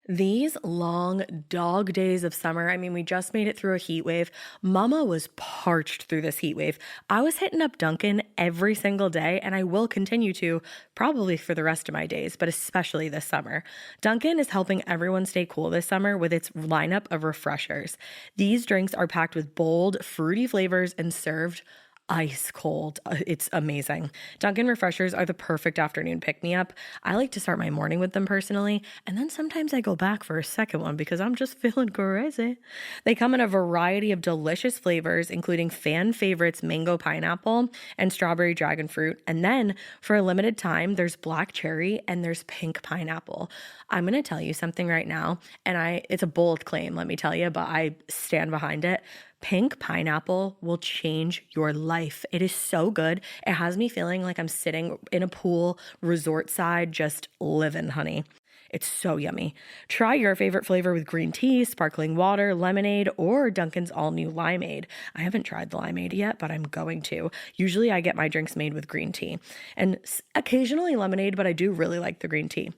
These long dog days of summer, I mean, we just made it through a heat wave. Mama was parched through this heat wave. I was hitting up Dunkin' every single day, and I will continue to probably for the rest of my days, but especially this summer. Dunkin' is helping everyone stay cool this summer with its lineup of refreshers. These drinks are packed with bold, fruity flavors and served ice cold. It's amazing. Dunkin' refreshers are the perfect afternoon pick-me-up. I like to start my morning with them personally, and then sometimes I go back for a second one because I'm just feeling crazy. They come in a variety of delicious flavors, including fan favorites mango pineapple and strawberry dragon fruit. And then for a limited time, there's black cherry and there's pink pineapple. I'm going to tell you something right now, and it's a bold claim, let me tell you, but I stand behind it. Pink pineapple will change your life. It is so good. It has me feeling like I'm sitting in a pool, resort side, just living, honey. It's so yummy. Try your favorite flavor with green tea, sparkling water, lemonade, or Dunkin's all-new limeade. I haven't tried the limeade yet, but I'm going to. Usually I get my drinks made with green tea and occasionally lemonade, but I do really like the green tea.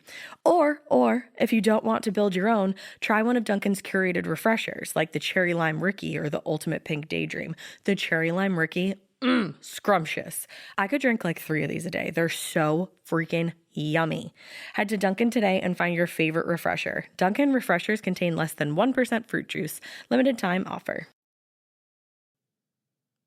Or if you don't want to build your own, try one of Dunkin's curated refreshers like the Cherry Lime Ricky or the Ultimate Pink Daydream. The Cherry Lime Ricky, scrumptious. I could drink like 3 of these a day. They're so freaking yummy. Head to Dunkin' today and find your favorite refresher. Dunkin' refreshers contain less than 1% fruit juice. Limited time offer.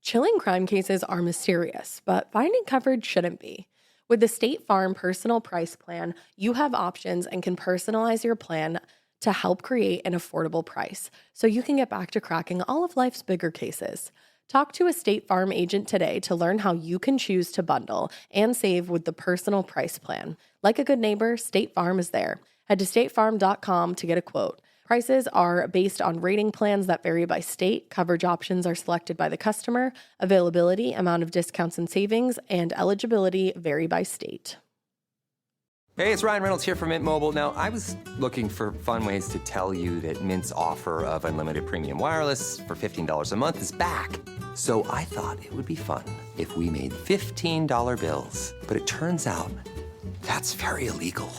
Chilling crime cases are mysterious, but finding coverage shouldn't be. With the State Farm Personal Price Plan, you have options and can personalize your plan to help create an affordable price so you can get back to cracking all of life's bigger cases. Talk to a State Farm agent today to learn how you can choose to bundle and save with the Personal Price Plan. Like a good neighbor, State Farm is there. Head to statefarm.com to get a quote. Prices are based on rating plans that vary by state. Coverage options are selected by the customer. Availability, amount of discounts and savings, and eligibility vary by state. Hey, it's Ryan Reynolds here from Mint Mobile. Now, I was looking for fun ways to tell you that Mint's offer of unlimited premium wireless for $15 a month is back. So I thought it would be fun if we made $15 bills. But it turns out that's very illegal.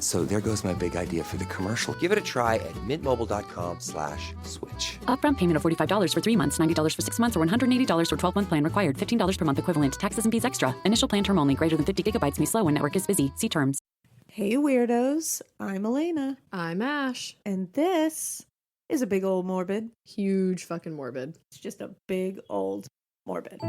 So there goes my big idea for the commercial. Give it a try at mintmobile.com/switch. Upfront payment of $45 for 3 months, $90 for 6 months, or $180 for 12-month plan required. $15 per month equivalent. Taxes and fees extra. Initial plan term only. Greater than 50 gigabytes may slow when network is busy. See terms. Hey weirdos, I'm Alaina. I'm Ash. And this is a big old morbid. Huge fucking morbid. It's just a big old morbid.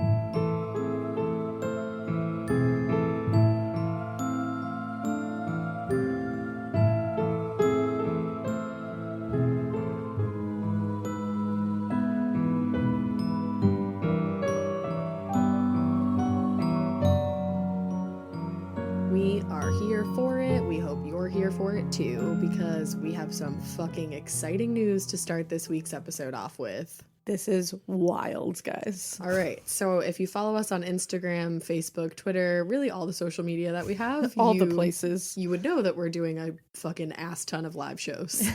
We are here for it. We hope you're here for it too, because we have some fucking exciting news to start this week's episode off with. This is wild, guys. All right. So if you follow us on Instagram, Facebook, Twitter, really all the social media that we have, All the places. you would know that we're doing a fucking ass ton of live shows.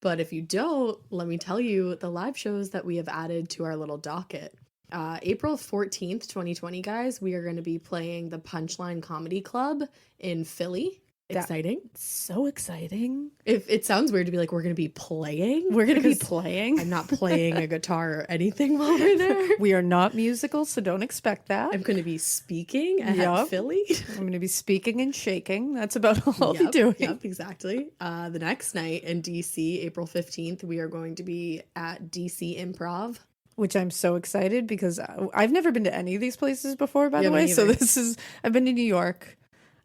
But if you don't, let me tell you the live shows that we have added to our little docket. April 14th, 2020, guys, we are going to be playing the Punchline Comedy Club in Philly. Exciting. So exciting. If it sounds weird to be like, we're going to be playing. We're going to be playing. I'm not playing a guitar or anything while we're there. We are not musical, so don't expect that. I'm going to be speaking at Philly. I'm going to be speaking and shaking. That's about all I'll be doing. Yep, exactly. The next night in DC, April 15th, we are going to be at DC Improv. Which I'm so excited because I've never been to any of these places before, by the way. So I've been to New York.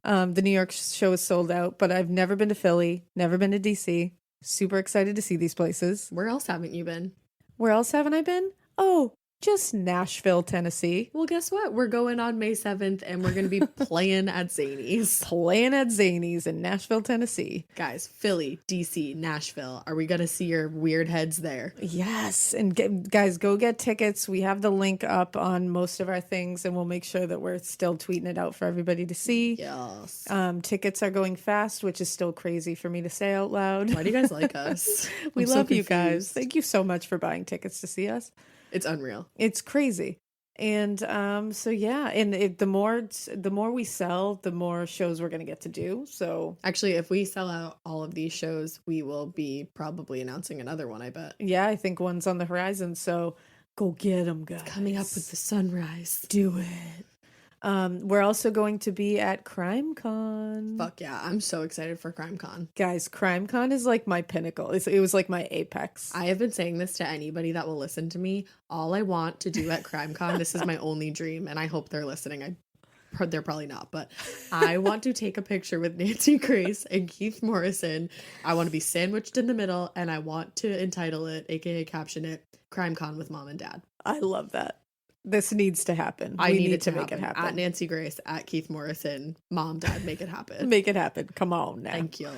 The New York show is sold out, but I've never been to Philly, never been to DC. Super excited to see these places. Where else haven't you been? Where else haven't I been? Oh, just Nashville, Tennessee. Well, guess what? We're going on May 7th and we're going to be playing at Zanies. Playing at Zanies in Nashville, Tennessee. Guys, Philly, DC, Nashville. Are we going to see your weird heads there? Yes. And guys, go get tickets. We have the link up on most of our things and we'll make sure that we're still tweeting it out for everybody to see. Yes. Tickets are going fast, which is still crazy for me to say out loud. Why do you guys like us? We love you guys. Thank you so much for buying tickets to see us. It's unreal. It's crazy. And so yeah, and the more we sell, the more shows we're gonna get to do. So Actually, if we sell out all of these shows, we will be probably announcing another one, I bet. yeah, I think one's on the horizon. So go get them, guys. Coming up with the sunrise. Do it. We're also going to be at CrimeCon. Fuck yeah, I'm so excited for CrimeCon. Guys, CrimeCon is like my pinnacle. It was like my apex. I have been saying this to anybody that will listen to me. All I want to do at CrimeCon, this is my only dream, and I hope they're listening. They're probably not, but I want to take a picture with Nancy Grace and Keith Morrison. I want to be sandwiched in the middle, and I want to entitle it, aka caption it, CrimeCon with Mom and Dad. I love that. This needs to happen. I need to make it happen. At Nancy Grace, at Keith Morrison, Mom, Dad, make it happen. Make it happen. Come on now. Thank you.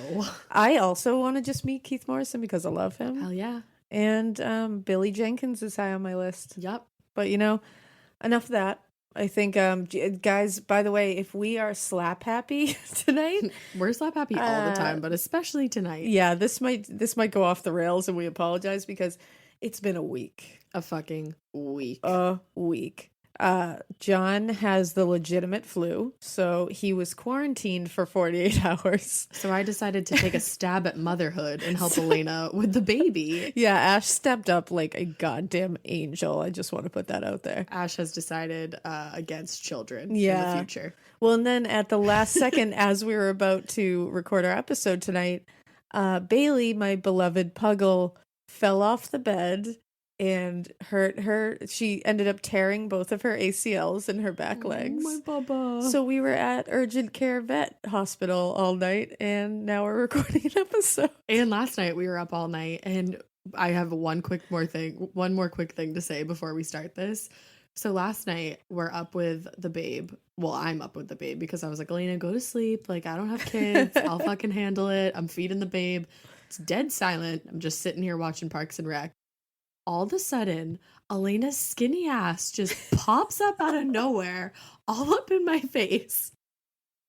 I also want to just meet Keith Morrison because I love him. Hell yeah. And Billy Jenkins is high on my list. Yep. But enough of that. I think, guys, by the way, if we are slap happy tonight, we're slap happy all the time, but especially tonight. Yeah, this might go off the rails, and we apologize because it's been a week. A fucking week. A week. John has the legitimate flu, so he was quarantined for 48 hours. So I decided to take a stab at motherhood and help Alaina with the baby. Yeah, Ash stepped up like a goddamn angel. I just want to put that out there. Ash has decided against children in the future. Well, and then at the last second, as we were about to record our episode tonight, Bailey, my beloved puggle, fell off the bed and hurt her. She ended up tearing both of her ACLs in her back legs. Oh, my baba. So we were at urgent care vet hospital all night, and now we're recording an episode. And last night we were up all night, and I have one more quick thing to say before we start this. So last night we're up with the babe. Well, I'm up with the babe because I was like, Alaina, go to sleep. Like, I don't have kids. I'll fucking handle it. I'm feeding the babe. It's dead silent. I'm just sitting here watching Parks and Rec. All of a sudden, Alaina's skinny ass just pops up out of nowhere, all up in my face.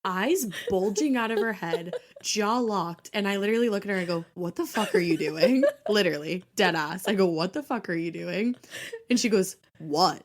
Eyes bulging out of her head, jaw locked. And I literally look at her and I go, what the fuck are you doing? Literally, dead ass. I go, what the fuck are you doing? And she goes, what?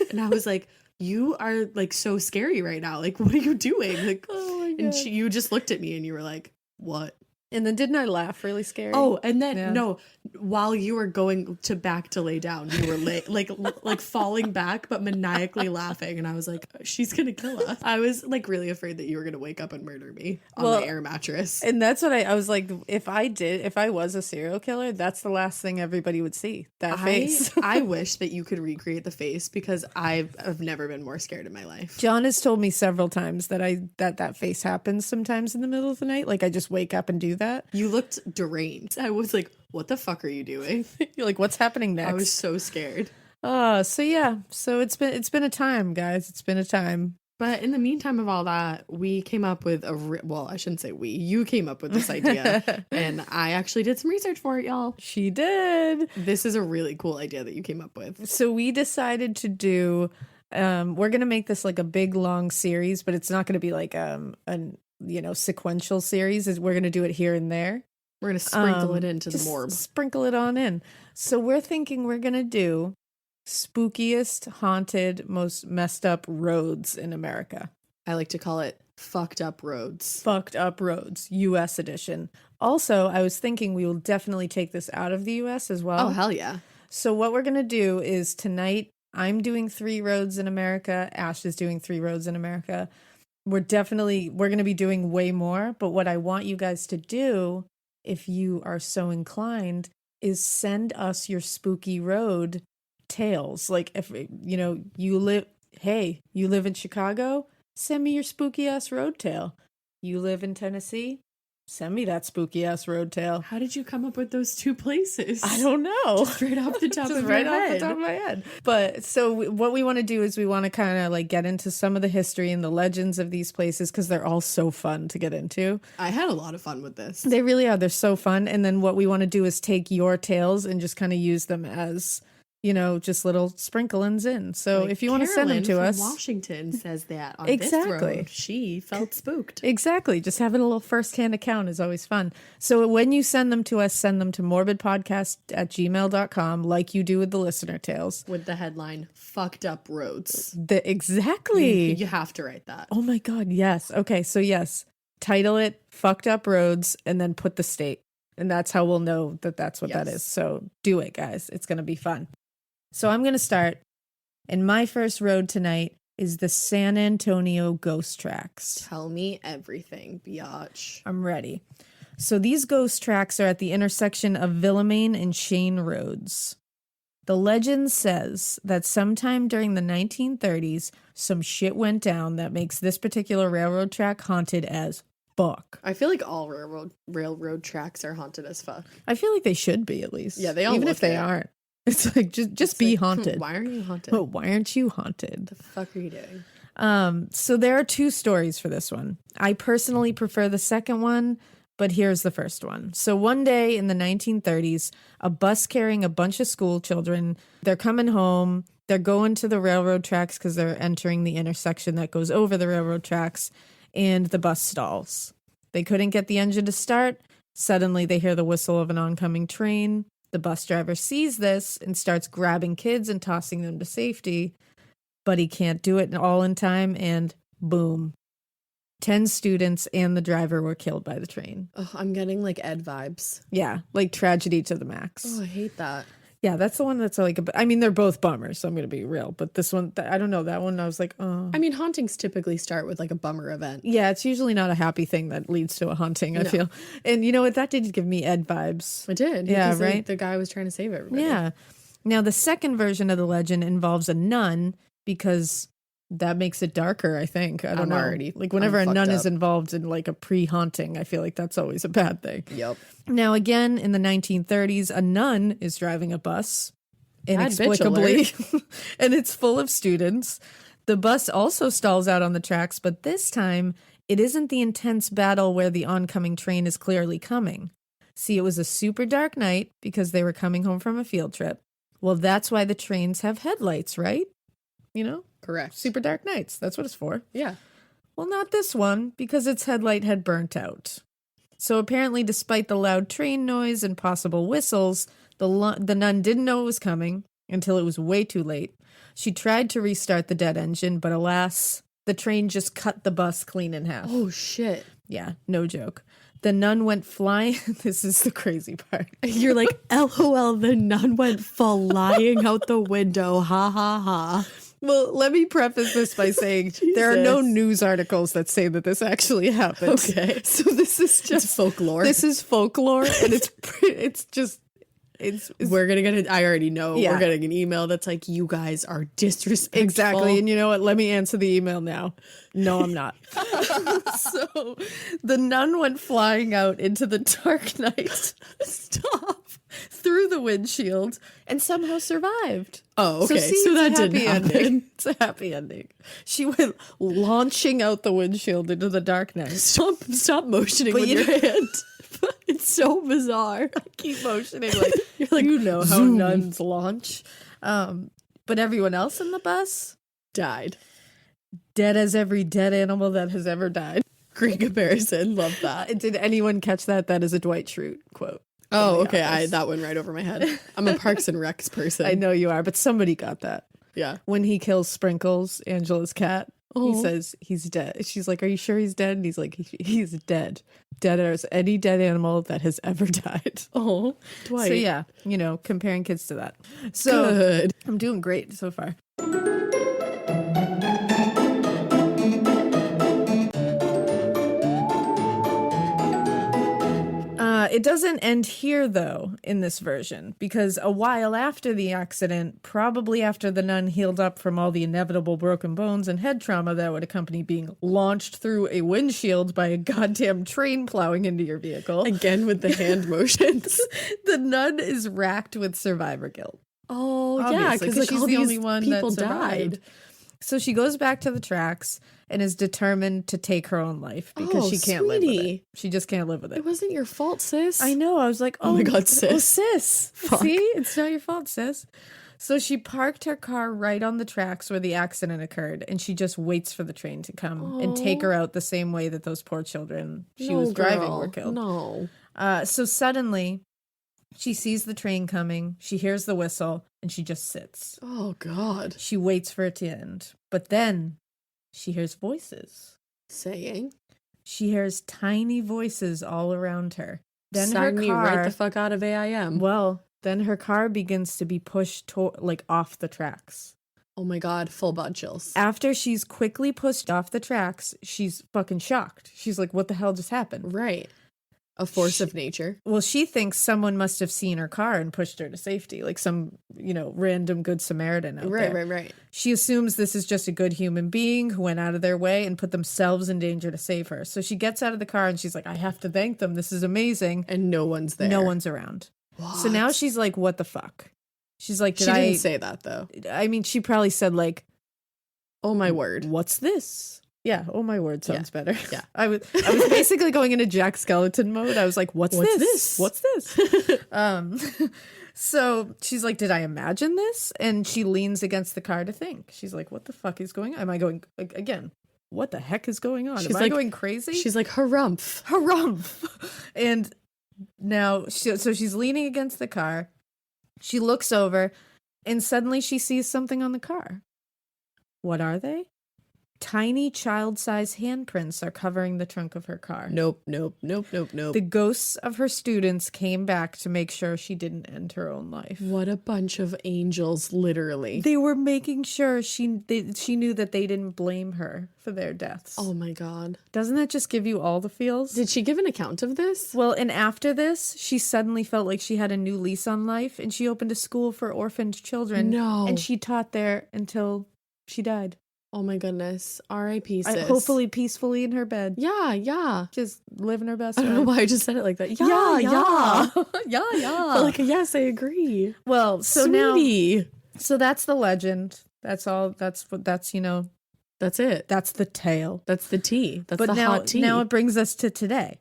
And I was like, you are like so scary right now. Like, what are you doing? Like, Oh my God. and you just looked at me and you were like, what? And then didn't I laugh really scary? Oh, and then Yeah. no, while you were going to lay down, you were like falling back, but maniacally laughing. And I was like, she's gonna kill us. I was like really afraid that you were gonna wake up and murder me on the air mattress. And that's what I was like, if I was a serial killer, that's the last thing everybody would see. That face. I wish that you could recreate the face because I've never been more scared in my life. John has told me several times that that face happens sometimes in the middle of the night. Like I just wake up and do that. You looked deranged. I was like, what the fuck are you doing? You're like, what's happening next? I was so scared. So yeah. So it's been a time, guys. It's been a time. But in the meantime of all that, we came up with I shouldn't say we. You came up with this idea. And I actually did some research for it, y'all. She did. This is a really cool idea that you came up with. So we decided to do, we're going to make this like a big long series, but it's not going to be like sequential series. We're going to do it here and there. We're going to sprinkle it into the morb. Sprinkle it on in. So we're thinking we're going to do spookiest, haunted, most messed up roads in America. I like to call it fucked up roads. Fucked up roads, US edition. Also, I was thinking we will definitely take this out of the US as well. Oh, hell yeah. So what we're going to do is tonight, I'm doing 3 roads in America. Ash is doing 3 roads in America. We're going to be doing way more. But what I want you guys to do, if you are so inclined, is send us your spooky road tales. Like if, you live in Chicago, send me your spooky ass road tale. You live in Tennessee, send me that spooky ass road tale. How did you come up with those 2 places? I don't know. Just straight off the top Just of your right head. off the top of my head. But so what we want to do is we want to kind of like get into some of the history and the legends of these places because they're all so fun to get into. I had a lot of fun with this. They really are. They're so fun. And then what we want to do is take your tales and just kind of use them as just little sprinklings in. So Like if you want to send them to Carolyn us. from Washington says that on Exactly. this road, she felt spooked. Exactly. Just having a little firsthand account is always fun. So when you send them to us, send them to morbidpodcast@gmail.com like you do with the listener tales. With the headline, fucked up roads. Exactly. You have to write that. Oh my God, yes. Okay, so yes, title it Fucked Up Roads and then put the state. And that's how we'll know that that's what that Yes. is. So do it, guys. It's going to be fun. So I'm going to start. And my first road tonight is the San Antonio Ghost Tracks. Tell me everything, biatch. I'm ready. So these ghost tracks are at the intersection of Villamane and Shane Roads. The legend says that sometime during the 1930s, some shit went down that makes this particular railroad track haunted as fuck. I feel like all railroad tracks are haunted as fuck. I feel like they should be, at least. Yeah, they all even look if they it. aren't. It's like just be like, haunted. Why aren't you haunted? Oh, why aren't you haunted? The fuck are you doing? So there are two stories for this one. I personally prefer the second one, but here's the first one. So one day in the 1930s, a bus carrying a bunch of school children, they're coming home. They're going to the railroad tracks because they're entering the intersection that goes over the railroad tracks, and the bus stalls. They couldn't get the engine to start. Suddenly, they hear the whistle of an oncoming train. The bus driver sees this and starts grabbing kids and tossing them to safety, but he can't do it all in time, and boom. 10 students and the driver were killed by the train. Oh, I'm getting like Ed vibes. Yeah, like tragedy to the max. Oh, I hate that. Yeah, that's the one that's like, I mean, they're both bummers, so I'm going to be real. But this one, I don't know, that one I was like, oh. I mean, hauntings typically start with like a bummer event. Yeah, it's usually not a happy thing that leads to a haunting, I feel. And you know what? That did give me Ed vibes. It did. Yeah, because, like, right? the guy was trying to save everybody. Yeah. Now, the second version of the legend involves a nun because that makes it darker, I think. I don't know. already- Like, whenever I'm a nun fucked is up. involved in like a pre-haunting, I feel like that's always a bad thing. Yep. Now, again, in the 1930s, a nun is driving a bus, Bad bitch inexplicably, and it's full of students. The bus also stalls out on the tracks, but this time, it isn't the intense battle where the oncoming train is clearly coming. See, it was a super dark night because they were coming home from a field trip. Well, that's why the trains have headlights, right? You know? Correct. Super dark nights. That's what it's for. Yeah. Well, not this one, because its headlight had burnt out. So apparently, despite the loud train noise and possible whistles, the nun didn't know it was coming until it was way too late. She tried to restart the dead engine, but alas, the train just cut the bus clean in half. Oh, shit. Yeah, no joke. The nun went flying. This is the crazy part. You're like, LOL, the nun went flying out the window. Ha ha ha. Well, let me preface this by saying there are no Jesus. news articles that say that this actually happened. Okay. So this is just It's folklore. This is folklore, and it's just We're gonna get it. I already know. Yeah. We're getting an email that's like, you guys are disrespectful. exactly. And you know what? Let me answer the email now. No, I'm not. So the nun went flying out into the dark night. Stop. Through the windshield and somehow survived. Oh, okay. see, So it's that a didn't happy happen. ending. It's a happy ending. She went launching out the windshield into the dark night. Stop motioning But with you your know- hand. It's so bizarre. Keep motioning like You're like, you know how zoom. nuns launch. But everyone else in the bus, Died. dead as every dead animal that has ever died. Great comparison. Love that. Did anyone catch that? That is a Dwight Schrute quote. Oh, The okay. Office. That went right over my head. I'm a Parks and Recs person. I know you are, but somebody got that. Yeah. When he kills Sprinkles, Angela's cat, he Oh. says he's dead. She's like, "Are you sure he's dead?" And he's like, "He's dead. Dead as any dead animal that has ever died." Oh, Dwight. So yeah, comparing kids to that. So Good. I'm doing great so far. It doesn't end here, though, in this version, because a while after the accident, probably after the nun healed up from all the inevitable broken bones and head trauma that would accompany being launched through a windshield by a goddamn train plowing into your vehicle, Again with the hand motions. the nun is racked with survivor guilt. Oh, yeah. Obviously, Because like, she's all the these only one people that survived. died. So she goes back to the tracks and is determined to take her own life because Oh, she can't live with it. sweetie. She just can't live with it. It wasn't your fault, sis. I know. I was like, oh, my God, Oh, sis. sis. Fuck. See? It's not your fault, sis. So she parked her car right on the tracks where the accident occurred, and she just waits for the train to come and take her out the same way that those poor children she was driving were killed. No. So suddenly, she sees the train coming, she hears the whistle, and she just sits. Oh, God. She waits for it to end. But then she hears voices. Saying? She hears tiny voices all around her. Then Sign her me car, right the fuck out of AIM. well, then her car begins to be pushed off the tracks. Oh my God, full butt chills. After she's quickly pushed off the tracks, she's fucking shocked. She's like, what the hell just happened? Right. A force of nature. Well, she thinks someone must have seen her car and pushed her to safety, like some, random good Samaritan out there. Right. She assumes this is just a good human being who went out of their way and put themselves in danger to save her. So she gets out of the car and she's like, I have to thank them. This is amazing. And no one's there. No one's around. What? So now she's like, what the fuck? She's like, She didn't say that, though. I mean, she probably said like, Oh my word. what's this? Yeah, oh my word sounds better. Yeah. I was basically going into Jack Skeleton mode. I was like, what's this? What's this? So she's like, did I imagine this? And she leans against the car to think. She's like, what the fuck is going on? Am I going, again, what the heck is going on? She's Am I going crazy? She's like, harumph. Harumph. And now, so she's leaning against the car. She looks over and suddenly she sees something on the car. What are they? Tiny child-sized handprints are covering the trunk of her car. Nope. The ghosts of her students came back to make sure she didn't end her own life. What a bunch of angels, literally. They were making sure she knew that they didn't blame her for their deaths. Oh my God. Doesn't that just give you all the feels? Did she give an account of this? Well, and after this, she suddenly felt like she had a new lease on life, and she opened a school for orphaned children. No. And she taught there until she died. Oh my goodness. R.I.P. sis. Hopefully peacefully in her bed. Yeah. Just living her best I don't know life. why I just said it like that. Yeah. Yeah. But like, yes, I agree. Well, so Sweetie. now, so that's the legend. That's all. That's That's it. that's the tale. That's the tea. That's But the now, hot tea. now it brings us to today.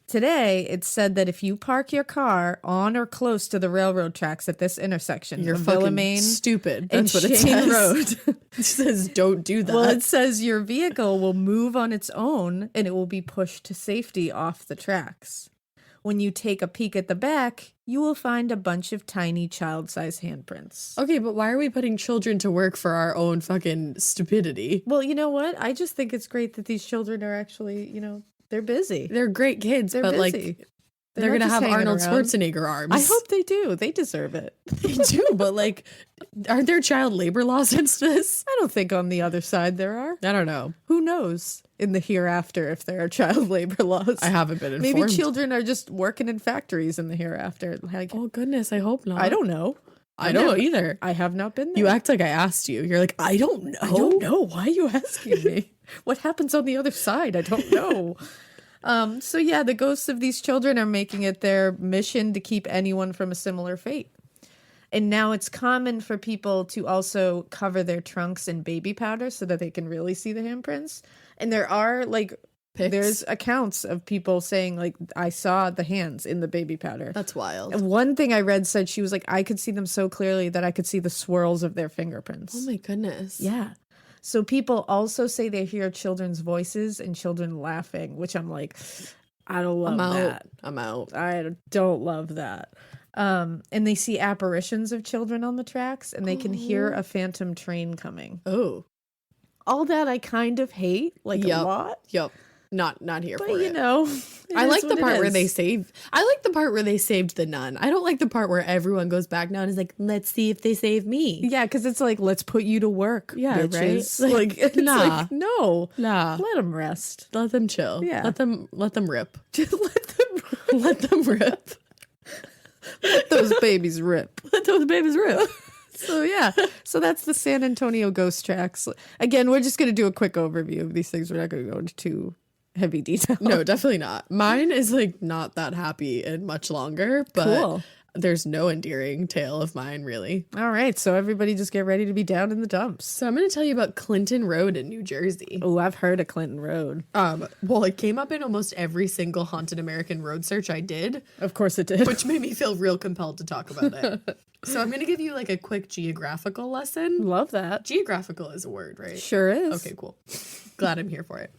Today, it's said that if you park your car on or close to the railroad tracks at this intersection, You're of fucking Villa, Maine, stupid. and That's what it Shane says. Road. It says don't do that. Well, it says your vehicle will move on its own and it will be pushed to safety off the tracks. When you take a peek at the back, you will find a bunch of tiny child-sized handprints. Okay, but why are we putting children to work for our own fucking stupidity? Well, you know what? I just think it's great that these children are actually, they're busy. They're great kids, They're but busy. like they're not gonna just have hanging Arnold around. Schwarzenegger arms. I hope they do. They deserve it. they do, but like, aren't there child labor laws against this? I don't think on the other side there are. I don't know. Who knows in the hereafter if there are child labor laws? I haven't been informed. Maybe children are just working in factories in the hereafter. Like, Oh goodness, I hope not. I don't know. I don't know either. I have not been there. You act like I asked you. You're like, I don't know. I don't know. Why are you asking me? What happens on the other side? I don't know. So yeah, the ghosts of these children are making it their mission to keep anyone from a similar fate. And now it's common for people to also cover their trunks in baby powder so that they can really see the handprints. And there are there's accounts of people saying like, I saw the hands in the baby powder. That's wild. And one thing I read said she was like, I could see them so clearly that I could see the swirls of their fingerprints. Oh my goodness. Yeah. So people also say they hear children's voices and children laughing, which I'm like, I don't love that. I'm out. I don't love that. And they see apparitions of children on the tracks and they can hear a phantom train coming. Oh. All that I kind of hate, a lot. Yep. Not here But for it. I like the part where they saved. I like the part where they saved the nun. I don't like the part where everyone goes back now and is like, let's see if they save me. Yeah, because it's like, let's put you to work. Yeah, bitches. right? Like, it's nah. like, no. Nah. Let them rest. Let them chill. Yeah. Let them rip. Just let them Let them rip. let those babies rip. Let those babies rip. So yeah, so that's the San Antonio ghost tracks. Again, we're just going to do a quick overview of these things. We're not going to go into too heavy detail. No, definitely not. Mine is like not that happy and much longer, but Cool. There's no endearing tale of mine, really. All right, so everybody just get ready to be down in the dumps. So I'm going to tell you about Clinton Road in New Jersey. Oh, I've heard of Clinton Road. Well, it came up in almost every single haunted American road search I did. Of course it did. Which made me feel real compelled to talk about it. So I'm going to give you like a quick geographical lesson. Love that. Geographical is a word, right? Sure is. Okay, cool. Glad I'm here for it.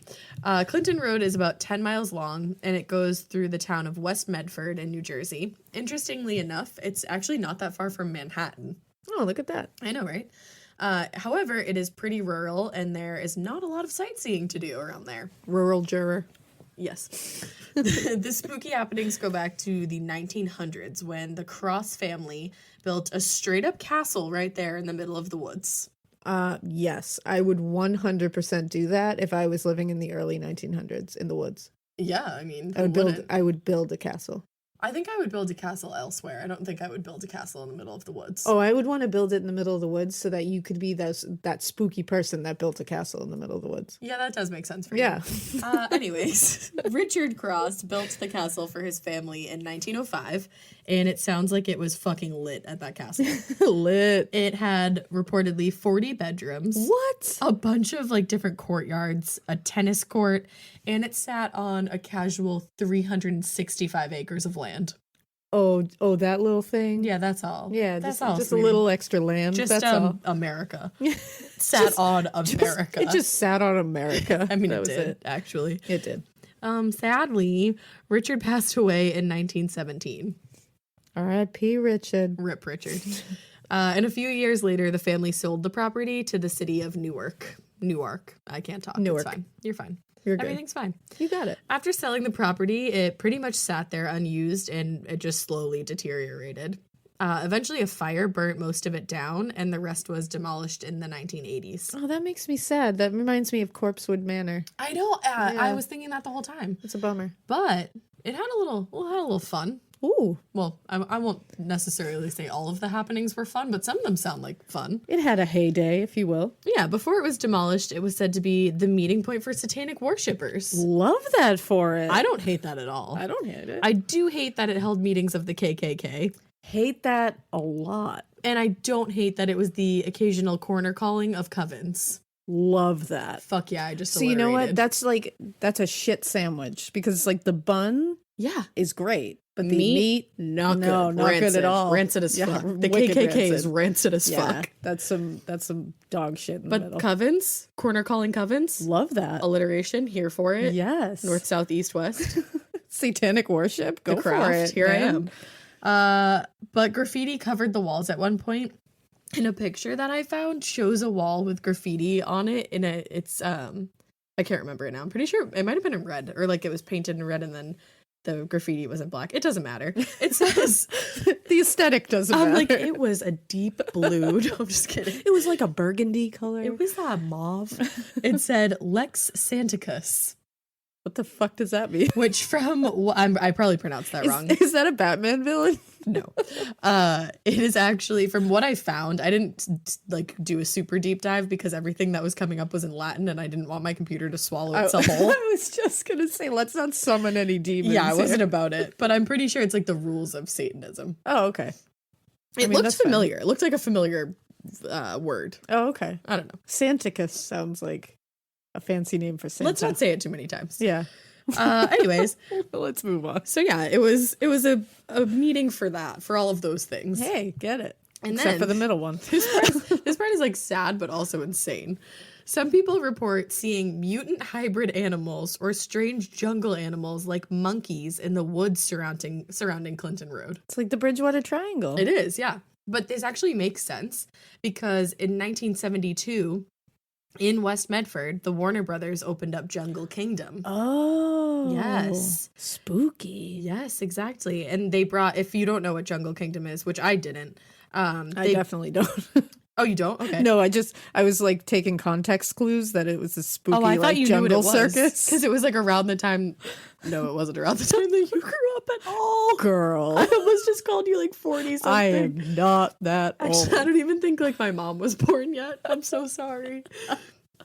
Clinton Road is about 10 miles long, and it goes through the town of West Medford in New Jersey. Interestingly enough, it's actually not that far from Manhattan. Oh, look at that. I know, right? However, it is pretty rural, and there is not a lot of sightseeing to do around there. Rural juror. Yes. The spooky happenings go back to the 1900s when the Cross family built a straight-up castle right there in the middle of the woods. Yes, I would 100% do that if I was living in the early 1900s in the woods. Yeah, I mean, I would build a castle. I think I would build a castle elsewhere. I don't think I would build a castle in the middle of the woods. Oh, I would want to build it in the middle of the woods so that you could be that spooky person that built a castle in the middle of the woods. Yeah, that does make sense for you. Anyways, Richard Cross built the castle for his family in 1905, and it sounds like it was fucking lit at that castle. Lit. It had reportedly 40 bedrooms. What? A bunch of like different courtyards, a tennis court, and it sat on a casual 365 acres of land. Oh, that little thing? Yeah, that's all. Yeah, that's just a little extra land. Just that's all. America. Sat on America. It just sat on America. I mean, that it was did, actually. It did. Sadly, Richard passed away in 1917. R.I.P. Richard. Rip Richard. And a few years later, the family sold the property to the city of Newark. I can't talk. Newark. It's fine. You're fine. You're good. Everything's fine. You got it. After selling the property, it pretty much sat there unused and it just slowly deteriorated. Eventually, a fire burnt most of it down and the rest was demolished in the 1980s. Oh, that makes me sad. That reminds me of Corpsewood Manor. I know. I was thinking that the whole time. It's a bummer. But it had a little fun. Ooh. Well, I won't necessarily say all of the happenings were fun, but some of them sound like fun. It had a heyday, if you will. Yeah, before it was demolished, it was said to be the meeting point for satanic worshippers. Love that for it. I don't hate that at all. I don't hate it. I do hate that it held meetings of the KKK. Hate that a lot. And I don't hate that it was the occasional corner calling of covens. Love that. Fuck yeah, I just So you know what? That's a shit sandwich because it's like the bun is great. But the meat, not good. No, not rancid. good at all. Rancid as fuck. The wicked KKK rancid. is rancid as fuck. That's some dog shit in the But middle. covens, corner calling covens, love that. alliteration, here for it. Yes. North, south, east, west. Satanic worship. Go The craft. for it. Here man. I am. But graffiti covered the walls at one point. And a picture that I found shows a wall with graffiti on it. It's I can't remember it now. I'm pretty sure it might have been in red, or like it was painted in red and then the graffiti was in black. It doesn't matter. It says the aesthetic doesn't matter. Like it was a deep blue. No, I'm just kidding. It was like a burgundy color. It was mauve. It said Lex Santicus. What the fuck does that mean? Which I probably pronounced that wrong. Is that a Batman villain? No. It is actually, from what I found, I didn't like do a super deep dive because everything that was coming up was in Latin and I didn't want my computer to swallow itself whole. I was just going to say, let's not summon any demons. Yeah, I wasn't about it. But I'm pretty sure it's like the rules of Satanism. Oh, okay. It looked familiar. Fine. It looked like a familiar word. Oh, okay. I don't know. Santicus sounds like a fancy name for Santa. Let's not say it too many times. Yeah. Anyways, let's move on. So yeah, it was a meeting for all of those things. Hey, get it. And except then, for the middle one. This part is like sad but also insane. Some people report seeing mutant hybrid animals or strange jungle animals like monkeys in the woods surrounding Clinton Road. It's like the Bridgewater Triangle. It is, yeah. But this actually makes sense because in 1972 in West Medford, the Warner Brothers opened up Jungle Kingdom. Oh. Yes. Spooky. Yes, exactly. And they brought, if you don't know what Jungle Kingdom is, which I didn't. I definitely don't. Oh, you don't? Okay. No, I was like taking context clues that it was a spooky I thought like you jungle knew what it was, circus. Because it was like around the time. No, it wasn't around the time that you grew up at all. Girl. I almost just called you like 40 something. I am not that old. Actually, I don't even think like my mom was born yet. I'm so sorry.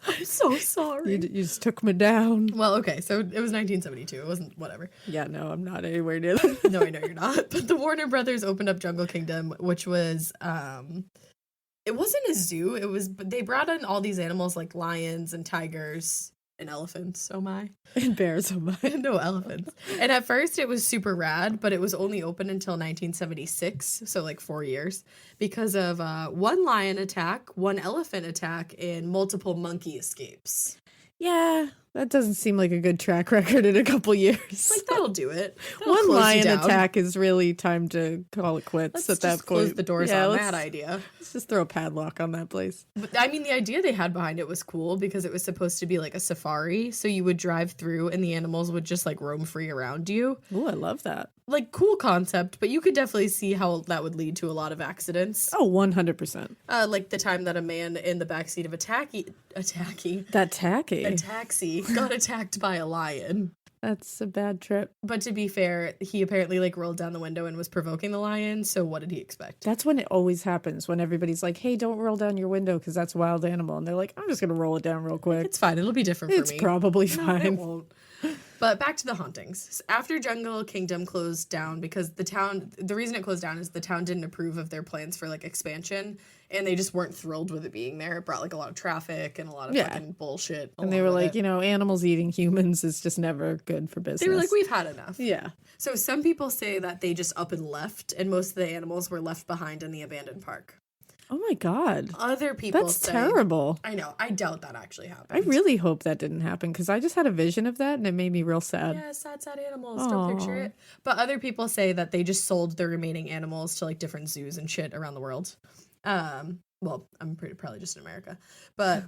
I'm so sorry. You just took me down. Well, okay, so it was 1972. It wasn't whatever. Yeah, no, I'm not anywhere near that. No, I know you're not. But the Warner Brothers opened up Jungle Kingdom, which was it wasn't a zoo. But they brought in all these animals like lions and tigers and elephants. Oh my. And bears, oh my. No elephants. And at first it was super rad, but it was only open until 1976, so like 4 years, because of one lion attack, one elephant attack, and multiple monkey escapes. Yeah, that doesn't seem like a good track record in a couple years. Like, that'll do it. That'll One close you lion down. attack is really time to call it quits Let's at just that point. close the doors on that idea. Let's just throw a padlock on that place. But I mean, the idea they had behind it was cool because it was supposed to be like a safari. So you would drive through and the animals would just like roam free around you. Oh, I love that. Like, cool concept, but you could definitely see how that would lead to a lot of accidents. Oh, 100%. Like the time that a man in the backseat of a That tacky. taxi got attacked by a lion. That's a bad trip. But to be fair, he apparently like rolled down the window and was provoking the lion. So what did he expect? That's when it always happens, when everybody's like, hey, don't roll down your window because that's a wild animal. And they're like, I'm just going to roll it down real quick. It's fine. It'll be different for It's me. probably No, fine. it won't. But back to the hauntings. After Jungle Kingdom closed down, because the reason it closed down is the town didn't approve of their plans for like expansion, and they just weren't thrilled with it being there. It brought like a lot of traffic and a lot of fucking bullshit. And they were like, animals eating humans is just never good for business. They were like, we've had enough. Yeah. So some people say that they just up and left, and most of the animals were left behind in the abandoned park. Oh my God. Other people That's say, terrible. I know. I doubt that actually happened. I really hope that didn't happen because I just had a vision of that and it made me real sad. Yeah, sad animals. Don't picture it. But other people say that they just sold the remaining animals to like different zoos and shit around the world. Well, I'm probably just in America. But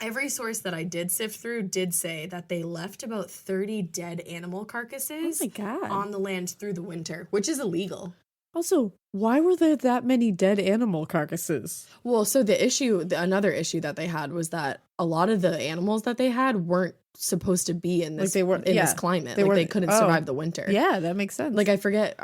every source that I did sift through did say that they left about 30 dead animal carcasses on the land through the winter, which is illegal. Also, why were there that many dead animal carcasses? Well, so another issue that they had was that a lot of the animals that they had weren't supposed to be in this this climate. They couldn't survive the winter. Yeah, that makes sense. Like, I forget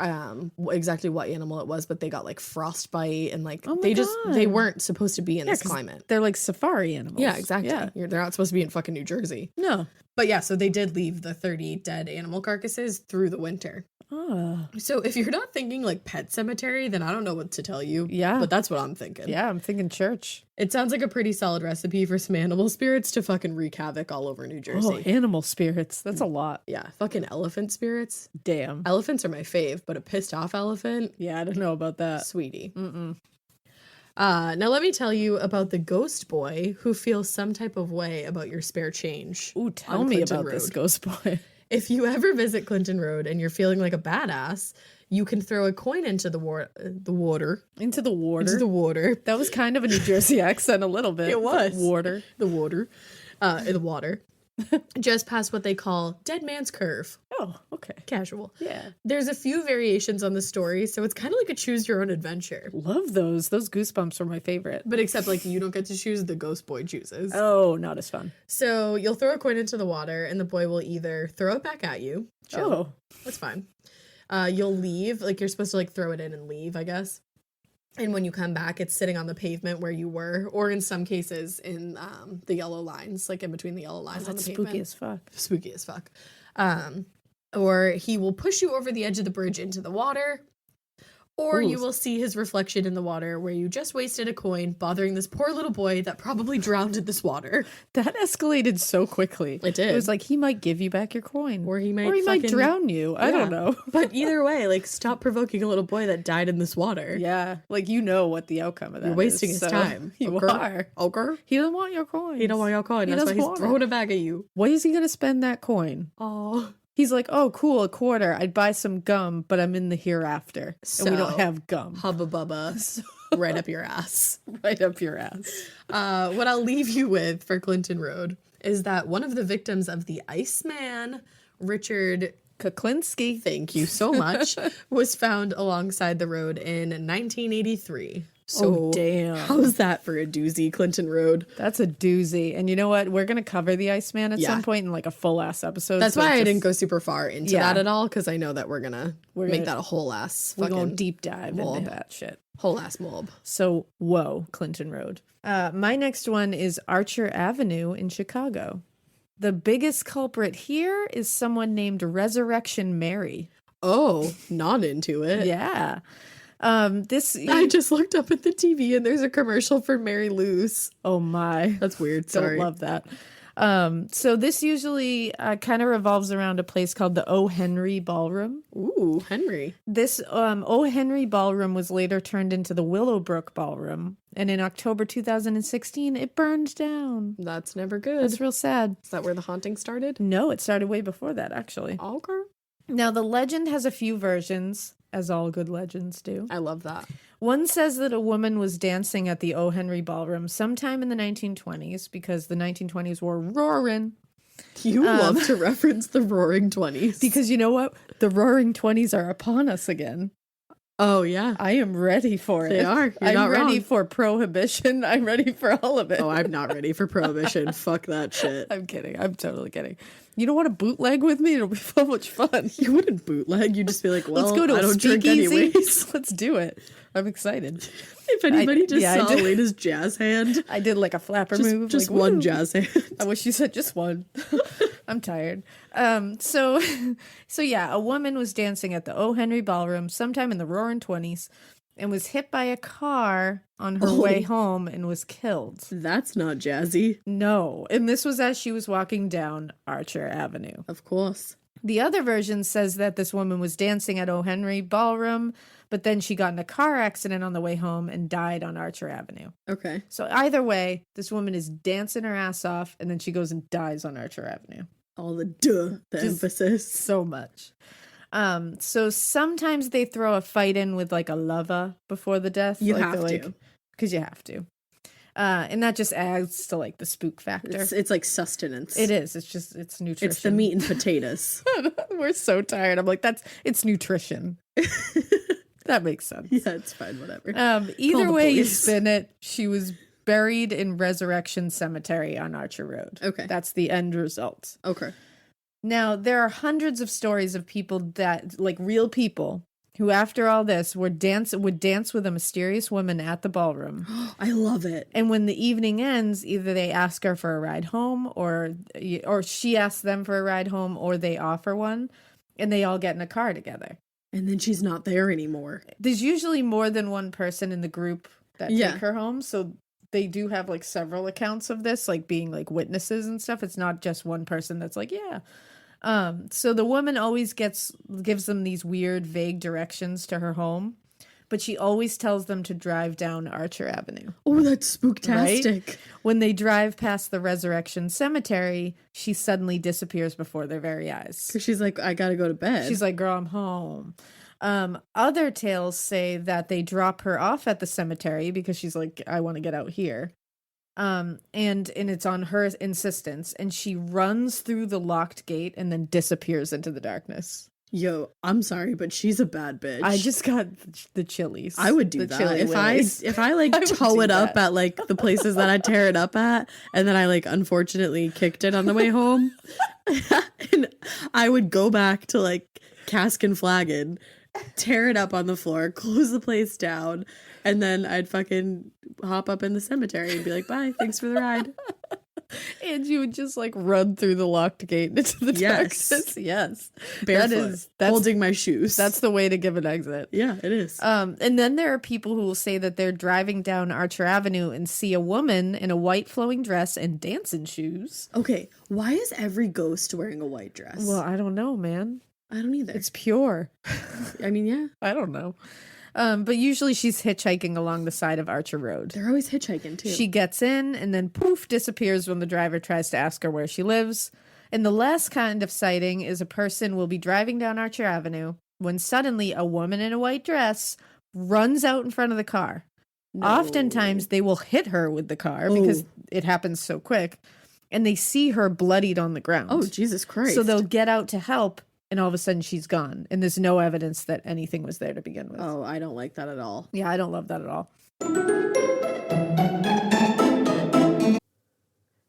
exactly what animal it was, but they got like frostbite and like Oh my they God. weren't supposed to be in this 'cause climate. They're like safari animals. Yeah, exactly. Yeah. They're not supposed to be in fucking New Jersey. No. But yeah, so they did leave the 30 dead animal carcasses through the winter. Oh. So if you're not thinking like pet cemetery, then I don't know what to tell you. Yeah. But that's what I'm thinking. Yeah, I'm thinking church. It sounds like a pretty solid recipe for some animal spirits to fucking wreak havoc all over New Jersey. Oh, animal spirits. That's a lot. Yeah, fucking elephant spirits. Damn. Elephants are my fave, but a pissed off elephant, Yeah, I don't know about that. sweetie. Now let me tell you about the ghost boy who feels some type of way about your spare change. Ooh, tell on me Clinton about this Road. ghost boy. If you ever visit Clinton Road and you're feeling like a badass, you can throw a coin into the water. Into the water. Into the water. That was kind of a New Jersey accent a little bit. It was. Water. The water. In the water. Just past what they call Dead Man's Curve. Oh, okay. Casual. Yeah. There's a few variations on the story, so it's kind of like a choose your own adventure. Love those. Those goosebumps are my favorite. But except like you don't get to choose, the ghost boy chooses. Oh, not as fun. So you'll throw a coin into the water and the boy will either throw it back at you. Chill. Oh. That's fine. You'll leave, like you're supposed to like throw it in and leave, I guess. And when you come back, it's sitting on the pavement where you were, or in some cases in the yellow lines, like in between the yellow lines on the pavement. Spooky as fuck. Spooky as fuck. Or he will push you over the edge of the bridge into the water. Or Ooh. you will see his reflection in the water where you just wasted a coin bothering this poor little boy that probably drowned in this water. That escalated so quickly. It did. It was like he might give you back your coin. Or he might might fucking- drown you. I don't know. But either way, like, stop provoking a little boy that died in this water. Yeah. Like you know what the outcome of that You're wasting is, his so time. You Okay. are. Okay. He doesn't want your coin. He don't want your coin. He That's why doesn't he's want throwing it. it back at you. Why is he going to spend that coin? Oh. He's like, oh, cool, a quarter. I'd buy some gum, but I'm in the hereafter. And we don't So- have gum. Hubba bubba. Right up your ass. Right up your ass. What I'll leave you with for Clinton Road is that one of the victims of the Iceman, Richard, Kuklinski. thank you so much, was found alongside the road in 1983. So damn. how's that for a doozy, Clinton Road? That's a doozy. And you know what? We're going to cover the Iceman at some point in like a full ass episode. That's why I didn't go super far into that at all, because I know that we're gonna make that a whole ass we're fucking going deep dive into that shit. Whole ass mob. So, whoa, Clinton Road. My next one is Archer Avenue in Chicago. The biggest culprit here is someone named Resurrection Mary. Oh, not into it. Yeah. I just looked up at the TV and there's a commercial for Mary Lou's. Oh my. That's weird. Sorry. Don't love that. So this usually kind of revolves around a place called the O. Henry Ballroom. Ooh, Henry. This O. Henry Ballroom was later turned into the Willowbrook Ballroom. And in October 2016, it burned down. That's never good. That's real sad. Is that where the haunting started? No, it started way before that, actually. Okay. Now, the legend has a few versions, as all good legends do. I love that. One says that a woman was dancing at the O. Henry Ballroom sometime in the 1920s, because the 1920s were roaring. You love to reference the roaring 20s. Because you know what? The roaring 20s are upon us again. Oh, yeah. I am ready for it. They are. I'm ready for prohibition. I'm ready for all of it. Oh, I'm not ready for prohibition. Fuck that shit. I'm kidding. I'm totally kidding. You don't want to bootleg with me? It'll be so much fun. You wouldn't bootleg. You'd just be like, well, let's go to I don't drink speakeasy. anyways. Let's do it. I'm excited. If anybody I saw did. Elena's jazz hand. I did like a flapper move. Just like, one woo. jazz hand. I wish you said just one. I'm tired. So yeah, a woman was dancing at the O. Henry Ballroom sometime in the roaring 20s and was hit by a car on her way home and was killed. That's not jazzy. No. And this was as she was walking down Archer Avenue. Of course. The other version says that this woman was dancing at O. Henry Ballroom, but then she got in a car accident on the way home and died on Archer Avenue. Okay. So either way, this woman is dancing her ass off, and then she goes and dies on Archer Avenue. All the emphasis. So much. So sometimes they throw a fight in with like a lover before the death. You like have to. Because you have to. And that just adds to like the spook factor. It's like sustenance. It is. It's nutrition. It's the meat and potatoes. We're so tired. I'm like, it's nutrition. That makes sense. Yeah, it's fine. Whatever. Either way you spin it, she was buried in Resurrection Cemetery on Archer Road. Okay. That's the end result. Okay. Now, there are hundreds of stories of people that, like real people, who after all this would dance with a mysterious woman at the ballroom. I love it. And when the evening ends, either they ask her for a ride home or she asks them for a ride home, or they offer one, and they all get in a car together. And then she's not there anymore. There's usually more than one person in the group that take her home, so they do have like several accounts of this, like being like witnesses and stuff. It's not just one person that's like, yeah. So the woman always gives them these weird, vague directions to her home, but she always tells them to drive down Archer Avenue. Oh, that's spooktastic. Right? When they drive past the Resurrection Cemetery, she suddenly disappears before their very eyes. Because she's like, I gotta go to bed. She's like, girl, I'm home. Other tales say that they drop her off at the cemetery because she's like, I want to get out here. And it's on her insistence, and she runs through the locked gate and then disappears into the darkness. Yo, I'm sorry, but she's a bad bitch. I just got the chillies. I would do that if I like tow it up at like the places that I tear it up at, and then I like unfortunately kicked it on the way home, and I would go back to like Cask and Flagon, tear it up on the floor, close the place down, and then I'd fucking hop up in the cemetery and be like, bye, thanks for the ride. And you would just like run through the locked gate into the darkness. Yes. Barefoot, that's holding my shoes. That's the way to give an exit. Yeah, it is. And then there are people who will say that they're driving down Archer Avenue and see a woman in a white flowing dress and dancing shoes. Okay, why is every ghost wearing a white dress? Well, I don't know, man. I don't either. It's pure. I mean, yeah. I don't know. But usually she's hitchhiking along the side of Archer Road. They're always hitchhiking, too. She gets in and then poof, disappears when the driver tries to ask her where she lives. And the last kind of sighting is a person will be driving down Archer Avenue when suddenly a woman in a white dress runs out in front of the car. No. Oftentimes they will hit her with the car because it happens so quick. And they see her bloodied on the ground. Oh, Jesus Christ. So they'll get out to help. and all of a sudden she's gone, and there's no evidence that anything was there to begin with. Oh, I don't like that at all. Yeah, I don't love that at all.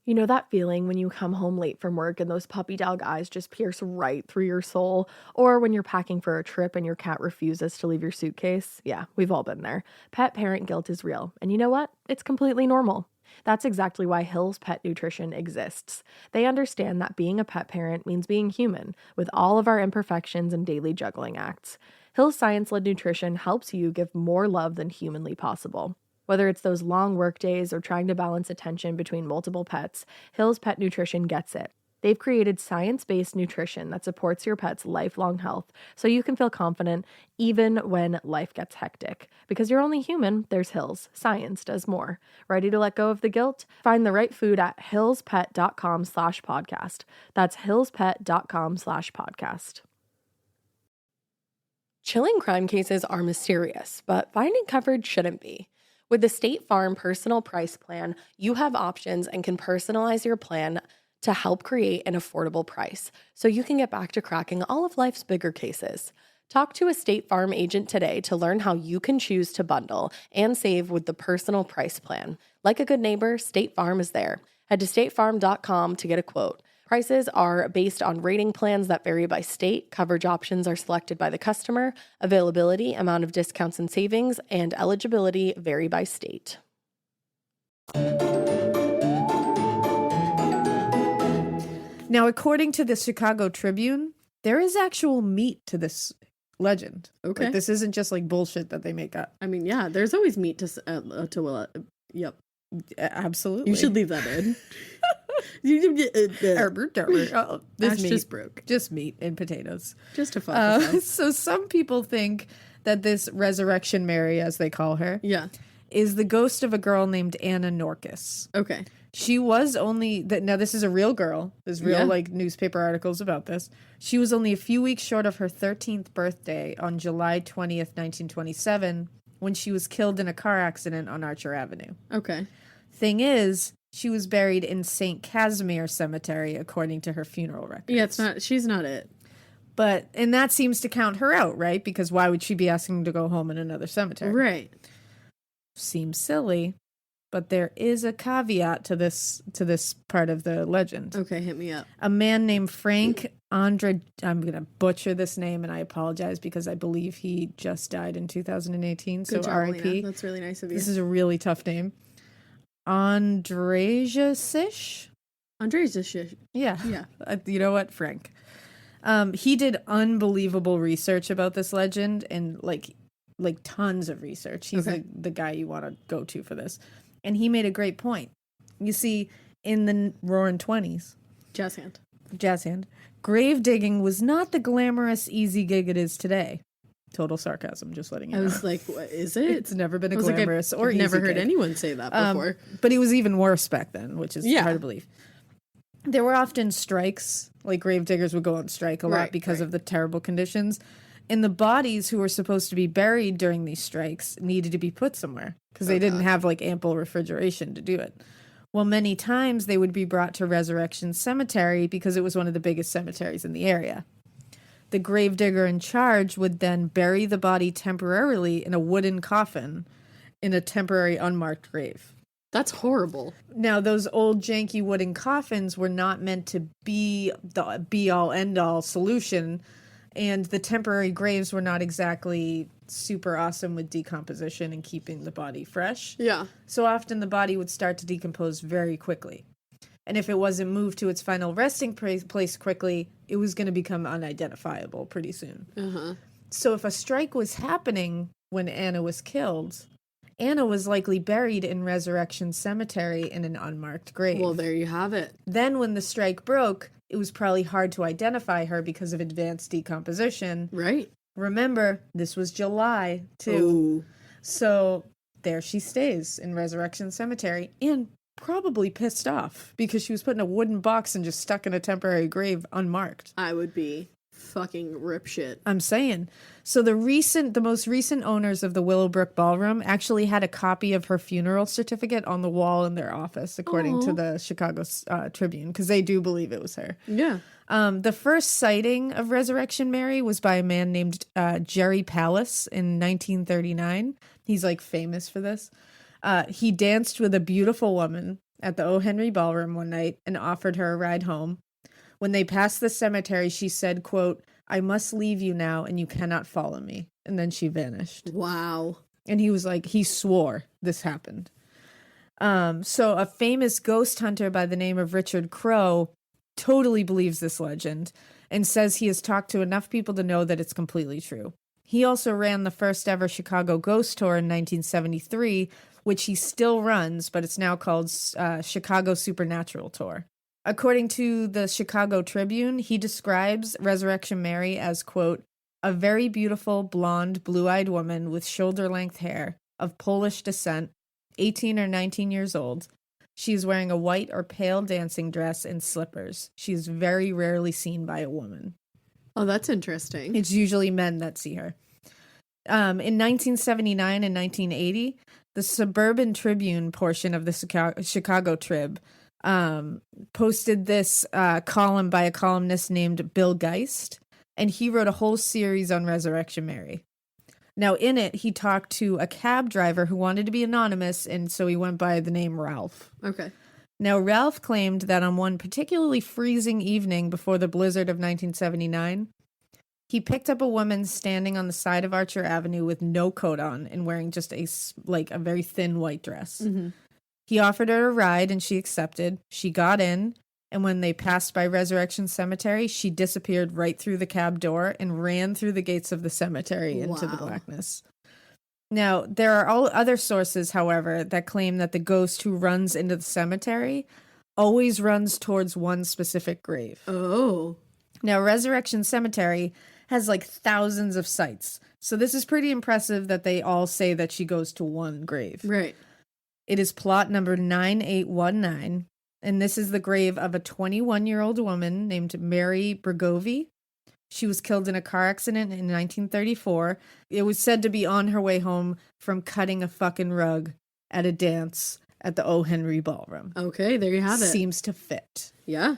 You know that feeling when you come home late from work and those puppy dog eyes just pierce right through your soul? Or when you're packing for a trip and your cat refuses to leave your suitcase? Yeah, we've all been there. Pet parent guilt is real. And you know what? It's completely normal. That's exactly why Hill's Pet Nutrition exists. They understand that being a pet parent means being human, with all of our imperfections and daily juggling acts. Hill's science-led nutrition helps you give more love than humanly possible. Whether it's those long work days or trying to balance attention between multiple pets, Hill's Pet Nutrition gets it. They've created science-based nutrition that supports your pet's lifelong health so you can feel confident even when life gets hectic. Because you're only human, there's Hill's. Science does more. Ready to let go of the guilt? Find the right food at hillspet.com/podcast. That's hillspet.com/podcast. Chilling crime cases are mysterious, but finding coverage shouldn't be. With the State Farm Personal Price Plan, you have options and can personalize your plan to help create an affordable price so you can get back to cracking all of life's bigger cases. Talk to a State Farm agent today to learn how you can choose to bundle and save with the Personal Price Plan. Like a good neighbor, State Farm is there. Head to statefarm.com to get a quote. Prices are based on rating plans that vary by state. Coverage options are selected by the customer. Availability, amount of discounts and savings, and eligibility vary by state. Now, according to the Chicago Tribune, there is actual meat to this legend. Okay. Like, this isn't just like bullshit that they make up. I mean, yeah, there's always meat yep. Absolutely. You should leave that in. This meat. Just broke. Just meat and potatoes. Just to fuck with us. So some people think that this Resurrection Mary, as they call her, Yeah. is the ghost of a girl named Anna Norkus. Okay. She was only now this is a real girl. There's real like newspaper articles about this. She was only a few weeks short of her 13th birthday on July 20th, 1927, when she was killed in a car accident on Archer Avenue. Okay. Thing is, she was buried in St. Casimir Cemetery according to her funeral records. Yeah, she's not it. And that seems to count her out, right? Because why would she be asking to go home in another cemetery? Right. Seems silly. But there is a caveat to this part of the legend. Okay, hit me up. A man named Frank Andre, I'm going to butcher this name and I apologize because I believe he just died in 2018. Good so job, R.I.P. Alaina. That's really nice of you. This is a really tough name. Andrzejczyk? Andrzejczyk. Yeah. Yeah. You know what? Frank. He did unbelievable research about this legend and like tons of research. He's the guy you want to go to for this. And he made a great point. You see, in the roaring 20s, Jazz hand. grave digging was not the glamorous, easy gig it is today. Total sarcasm, just letting you know. I was like, what is it? It's never been a glamorous or easy never heard gig. anyone say that before. But it was even worse back then, which is hard to believe. There were often strikes, like grave diggers would go on strike a lot because of the terrible conditions. And the bodies who were supposed to be buried during these strikes needed to be put somewhere because they didn't have like ample refrigeration to do it. Well, many times they would be brought to Resurrection Cemetery because it was one of the biggest cemeteries in the area. The gravedigger in charge would then bury the body temporarily in a wooden coffin in a temporary unmarked grave. That's horrible. Now, those old janky wooden coffins were not meant to be the be-all, end-all solution, and the temporary graves were not exactly super awesome with decomposition and keeping the body fresh. Yeah. So often the body would start to decompose very quickly. And if it wasn't moved to its final resting place quickly, it was going to become unidentifiable pretty soon. So if a strike was happening when Anna was killed, Anna was likely buried in Resurrection Cemetery in an unmarked grave. Well, there you have it. Then when the strike broke, it was probably hard to identify her because of advanced decomposition. Right. Remember, this was July, too. Ooh. So there she stays in Resurrection Cemetery and probably pissed off because she was put in a wooden box and just stuck in a temporary grave unmarked. I would be fucking rip shit. I'm saying. So the most recent owners of the Willowbrook Ballroom actually had a copy of her funeral certificate on the wall in their office, according to the Chicago Tribune, because they do believe it was her. Yeah. The first sighting of Resurrection Mary was by a man named Jerry Palace in 1939. He's like famous for this. He danced with a beautiful woman at the O. Henry Ballroom one night and offered her a ride home. When they passed the cemetery, she said, quote, "I must leave you now and you cannot follow me." And then she vanished. Wow. And he was like, he swore this happened. So a famous ghost hunter by the name of Richard Crowe totally believes this legend and says he has talked to enough people to know that it's completely true. He also ran the first ever Chicago Ghost Tour in 1973, which he still runs, but it's now called Chicago Supernatural Tour. According to the Chicago Tribune, he describes Resurrection Mary as, quote, "a very beautiful, blonde, blue-eyed woman with shoulder-length hair, of Polish descent, 18 or 19 years old. She is wearing a white or pale dancing dress and slippers. She is very rarely seen by a woman." Oh, that's interesting. It's usually men that see her. In 1979 and 1980, the Suburban Tribune portion of the Chicago Trib posted this column by a columnist named Bill Geist, and he wrote a whole series on Resurrection Mary. Now, in it, he talked to a cab driver who wanted to be anonymous, and so he went by the name Ralph. Okay. Now, Ralph claimed that on one particularly freezing evening before the blizzard of 1979, he picked up a woman standing on the side of Archer Avenue with no coat on and wearing just a very thin white dress. Mm-hmm. He offered her a ride, and she accepted. She got in, and when they passed by Resurrection Cemetery, she disappeared right through the cab door and ran through the gates of the cemetery into the blackness. Now, there are all other sources, however, that claim that the ghost who runs into the cemetery always runs towards one specific grave. Oh. Now, Resurrection Cemetery has like thousands of sites, so this is pretty impressive that they all say that she goes to one grave. Right. It is plot number 9819. And this is the grave of a 21-year-old woman named Mary Bregovy. She was killed in a car accident in 1934. It was said to be on her way home from cutting a fucking rug at a dance at the O. Henry Ballroom. Okay, there you have it. Seems to fit. Yeah.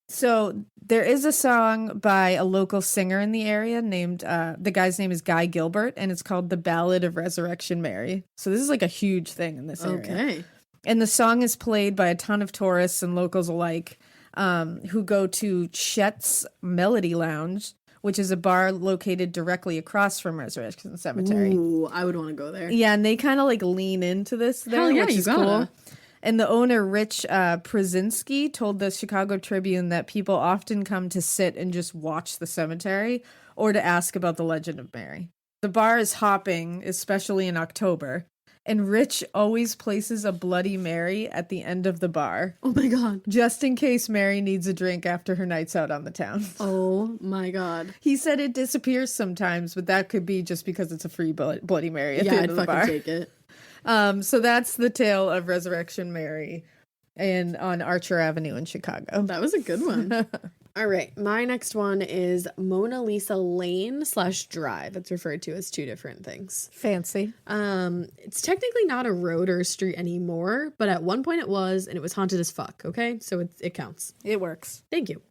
So there is a song by a local singer in the area named, the guy's name is Guy Gilbert, and it's called The Ballad of Resurrection Mary. So this is like a huge thing in this area. Okay. And the song is played by a ton of tourists and locals alike who go to Chet's Melody Lounge, which is a bar located directly across from Resurrection Cemetery. Ooh, I would want to go there. Yeah, and they kind of like lean into this there, Hell yeah, which you is gotta. cool. And the owner, Rich Przinski, told the Chicago Tribune that people often come to sit and just watch the cemetery or to ask about the legend of Mary. The bar is hopping, especially in October. And Rich always places a Bloody Mary at the end of the bar. Oh my God. Just in case Mary needs a drink after her nights out on the town. Oh my God. He said it disappears sometimes, but that could be just because it's a free Bloody Mary at the end of the bar. I'd fucking take it. So that's the tale of Resurrection Mary on Archer Avenue in Chicago. That was a good one. All right. My next one is Mona Lisa Lane / Drive. It's referred to as two different things. Fancy. It's technically not a road or a street anymore, but at one point it was, and it was haunted as fuck. Okay. So it counts. It works. Thank you.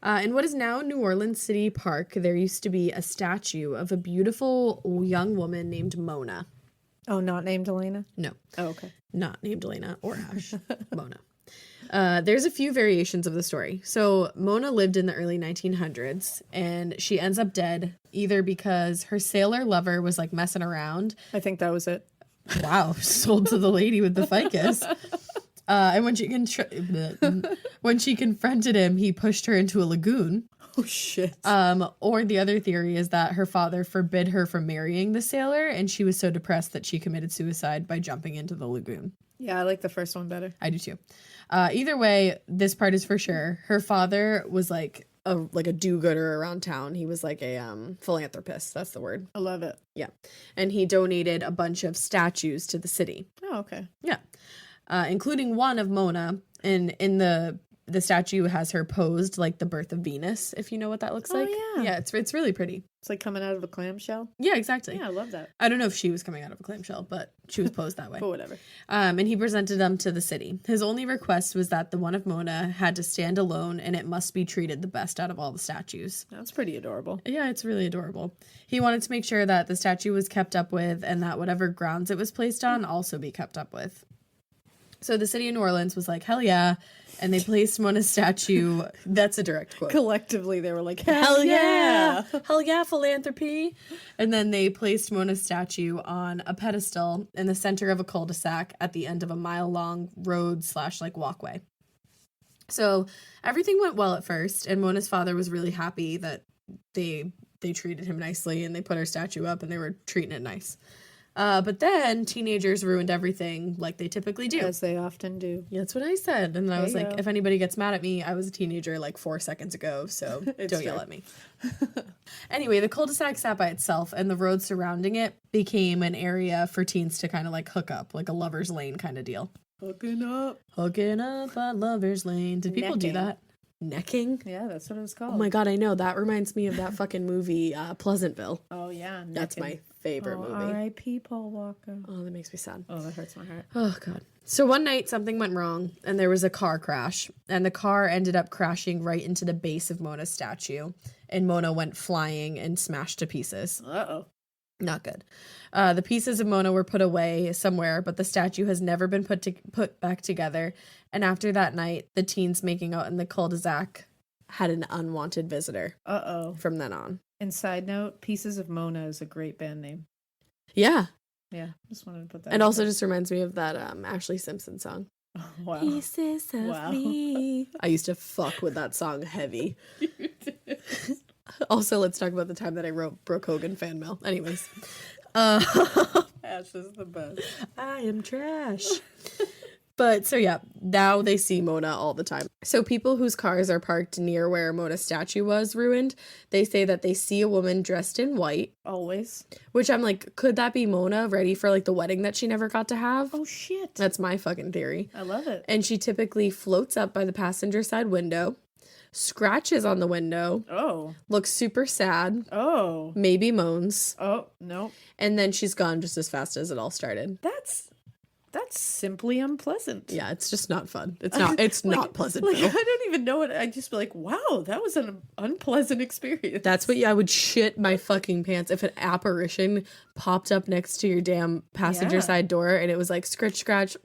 In what is now New Orleans City Park, there used to be a statue of a beautiful young woman named Mona. Oh, not named Alaina? No. Oh, okay. Not named Alaina or Ash. Mona. There's a few variations of the story. So Mona lived in the early 1900s, and she ends up dead either because her sailor lover was like messing around. I think that was it. Wow, sold to the lady with the ficus. And when she confronted him, he pushed her into a lagoon. Oh shit. Or the other theory is that her father forbid her from marrying the sailor, and she was so depressed that she committed suicide by jumping into the lagoon. Yeah, I like the first one better. I do too. Either way, this part is for sure. Her father was like a do-gooder around town. He was like a philanthropist. That's the word. I love it. Yeah. And he donated a bunch of statues to the city. Oh, okay. Yeah. Including one of Mona. And in the the statue has her posed like the birth of Venus, if you know what that looks like. Yeah. Yeah, it's really pretty. It's like coming out of a clamshell. Yeah, exactly. Yeah, I love that. I don't know if she was coming out of a clamshell, but she was posed that way. But whatever. And he presented them to the city. His only request was that the one of Mona had to stand alone and it must be treated the best out of all the statues. That's pretty adorable. Yeah, it's really adorable. He wanted to make sure that the statue was kept up with and that whatever grounds it was placed on also be kept up with. So the city of New Orleans was like, hell yeah. And they placed Mona's statue. That's a direct quote. Collectively, they were like, hell yeah. Hell yeah, philanthropy. And then they placed Mona's statue on a pedestal in the center of a cul-de-sac at the end of a mile-long road / like walkway. So everything went well at first, and Mona's father was really happy that they treated him nicely and they put her statue up and they were treating it nice. But then teenagers ruined everything like they typically do. As they often do. Yeah, that's what I said. And then I was like, go. if anybody gets mad at me, I was a teenager like 4 seconds ago, so don't yell at me. Anyway, the cul-de-sac sat by itself, and the road surrounding it became an area for teens to kind of like hook up, like a lover's lane kind of deal. Hooking up at lover's lane. Did people do that? Necking? Yeah, that's what it was called. Oh my god, I know. That reminds me of that fucking movie, Pleasantville. Oh yeah, That's my favorite movie. R.I.P. Paul Walker. Oh, that makes me sad. Oh, that hurts my heart. Oh, God. So one night, something went wrong, and there was a car crash, and the car ended up crashing right into the base of Mona's statue, and Mona went flying and smashed to pieces. Uh-oh. Not good. The pieces of Mona were put away somewhere, but the statue has never been put back together, and after that night, the teens making out in the cul-de-sac had an unwanted visitor. Uh-oh. From then on. And side note, Pieces of Mona is a great band name. Yeah. Yeah, just wanted to put that. And also just reminds me of that Ashley Simpson song. Oh, wow. Pieces of me. I used to fuck with that song heavy. Also, let's talk about the time that I wrote Brooke Hogan fan mail. Anyways. Ash is the best. I am trash. But so yeah, now they see Mona all the time. So people whose cars are parked near where Mona's statue was ruined, they say that they see a woman dressed in white. Always. Which I'm like, could that be Mona ready for like the wedding that she never got to have? Oh shit. That's my fucking theory. I love it. And she typically floats up by the passenger side window, scratches on the window. Oh. Looks super sad. Oh. Maybe moans. Oh, no. And then she's gone just as fast as it all started. That's simply unpleasant. Yeah, it's just not fun. It's not not pleasant. Like, I don't even know it. I'd just be like, wow, that was an unpleasant experience. That's what I would shit my fucking pants if an apparition popped up next to your damn passenger side door and it was like scratch scratch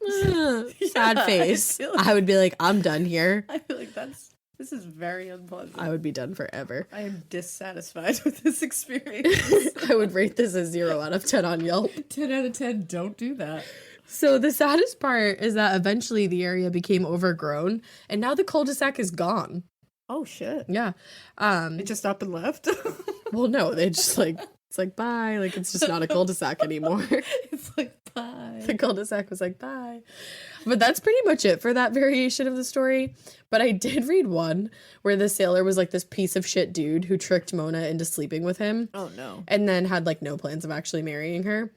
sad face. I would be like, I'm done here. I feel like this is very unpleasant. I would be done forever. I am dissatisfied with this experience. I would rate this a 0 out of 10 on Yelp. 10 out of 10, don't do that. So the saddest part is that eventually the area became overgrown and now the cul-de-sac is gone. Oh shit. Yeah. It just up and left? Well, no, they just like, it's like, bye. Like, it's just not a cul-de-sac anymore. It's like, bye. The cul-de-sac was like, bye. But that's pretty much it for that variation of the story. But I did read one where the sailor was like this piece of shit dude who tricked Mona into sleeping with him. Oh no. And then had like no plans of actually marrying her.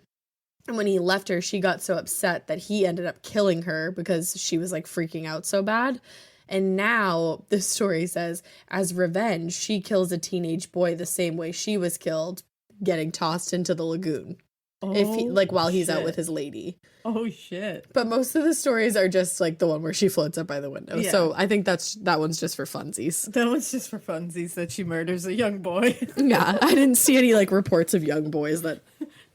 And when he left her, she got so upset that he ended up killing her because she was like freaking out so bad. And now the story says, as revenge, she kills a teenage boy the same way she was killed, getting tossed into the lagoon. While he's out with his lady. Oh shit. But most of the stories are just like the one where she floats up by the window. Yeah. So I think that one's just for funsies. That one's just for funsies, that she murders a young boy. Yeah, I didn't see any like reports of young boys that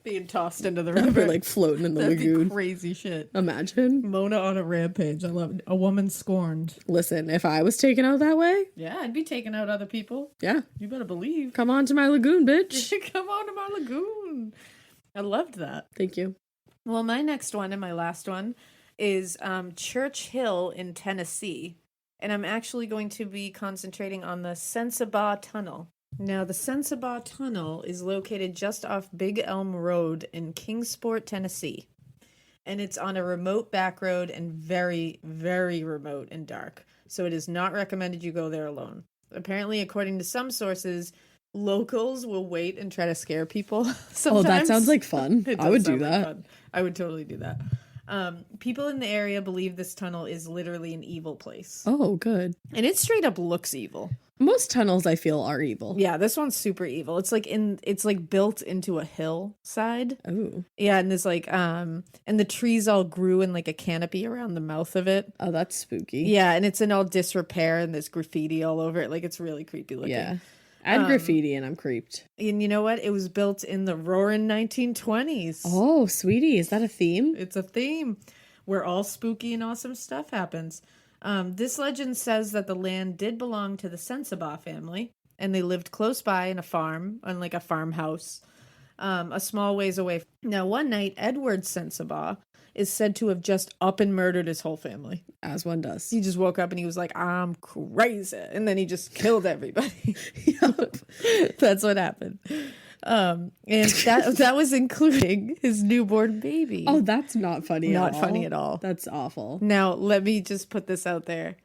being tossed into the were river. like floating in the That'd be lagoon. crazy shit. Imagine. Mona on a rampage. I love it. A woman scorned. Listen, if I was taken out that way, Yeah, I'd be taking out other people. yeah, You better believe. come on to my lagoon, bitch. Come on to my lagoon. I loved that. Thank you. Well, my next one and my last one is Church Hill in Tennessee. And I'm actually going to be concentrating on the Sensabaugh Tunnel. Now, the Sensabaugh Tunnel is located just off Big Elm Road in Kingsport, Tennessee. And it's on a remote back road and very, very remote and dark. So it is not recommended you go there alone. Apparently, according to some sources, locals will wait and try to scare people sometimes. Oh, that sounds like fun. It I does would do sound like that. fun. I would totally do that. People in the area believe this tunnel is literally an evil place. Oh, good. And it straight up looks evil. Most tunnels I feel are evil. Yeah, this one's super evil. It's like built into a hillside. Oh. Yeah, and there's like and the trees all grew in like a canopy around the mouth of it. Oh, that's spooky. Yeah, and it's in all disrepair and there's graffiti all over it. Like it's really creepy looking. Yeah. Add graffiti and I'm creeped. And you know what? It was built in the roaring 1920s. Oh, sweetie, is that a theme? It's a theme where all spooky and awesome stuff happens. This legend says that the land did belong to the Sensabaugh family, and they lived close by in a farm, on like a farmhouse, a small ways away. Now, one night, Edward Sensabaugh is said to have just up and murdered his whole family. As one does. He just woke up and he was like, I'm crazy. And then he just killed everybody. Yep. That's what happened. And that was including his newborn baby. Oh, that's not funny Not at all. funny at all. That's awful. Now, let me just put this out there.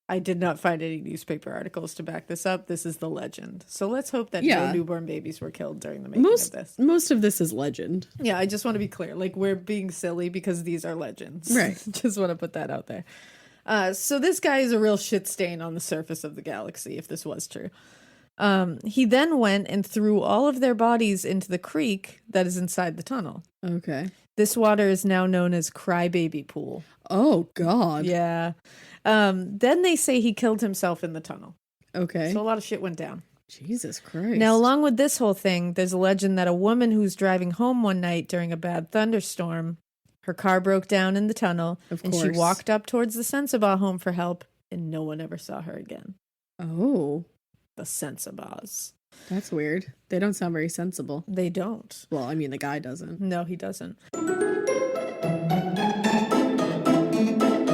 I did not find any newspaper articles to back this up. This is the legend. So let's hope that no newborn babies were killed during the making of this. Most of this is legend. Yeah, I just want to be clear. Like, we're being silly because these are legends. Right. Just want to put that out there. So this guy is a real shit stain on the surface of the galaxy, if this was true. He then went and threw all of their bodies into the creek that is inside the tunnel. Okay. This water is now known as Crybaby Pool. Oh, God. Yeah. Then they say he killed himself in the tunnel. Okay. So a lot of shit went down. Jesus Christ. Now, along with this whole thing, there's a legend that a woman who's driving home one night during a bad thunderstorm, her car broke down in the tunnel, and she walked up towards the Sensabaugh home for help, and no one ever saw her again. Oh. The Sensabaughs. That's weird. They don't sound very sensible. They don't. Well, I mean, the guy doesn't. No, he doesn't.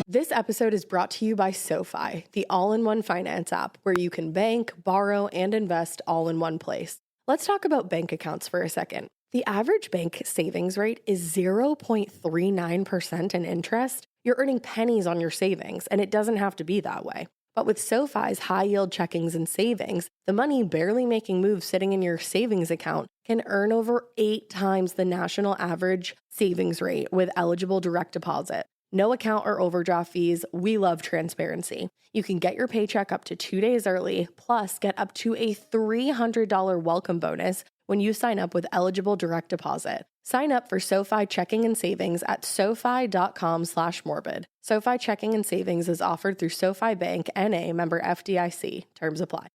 This episode is brought to you by SoFi, the all-in-one finance app where you can bank, borrow, and invest all in one place. Let's talk about bank accounts for a second. The average bank savings rate is 0.39% in interest. You're earning pennies on your savings, and it doesn't have to be that way. But with SoFi's high-yield checkings and savings, the money barely making moves sitting in your savings account can earn over 8 times the national average savings rate with eligible direct deposit. No account or overdraft fees. We love transparency. You can get your paycheck up to 2 days early, plus get up to a $300 welcome bonus when you sign up with eligible direct deposit. Sign up for SoFi checking and savings at SoFi.com/morbid. SoFi checking and savings is offered through SoFi Bank, N.A., member FDIC. Terms apply.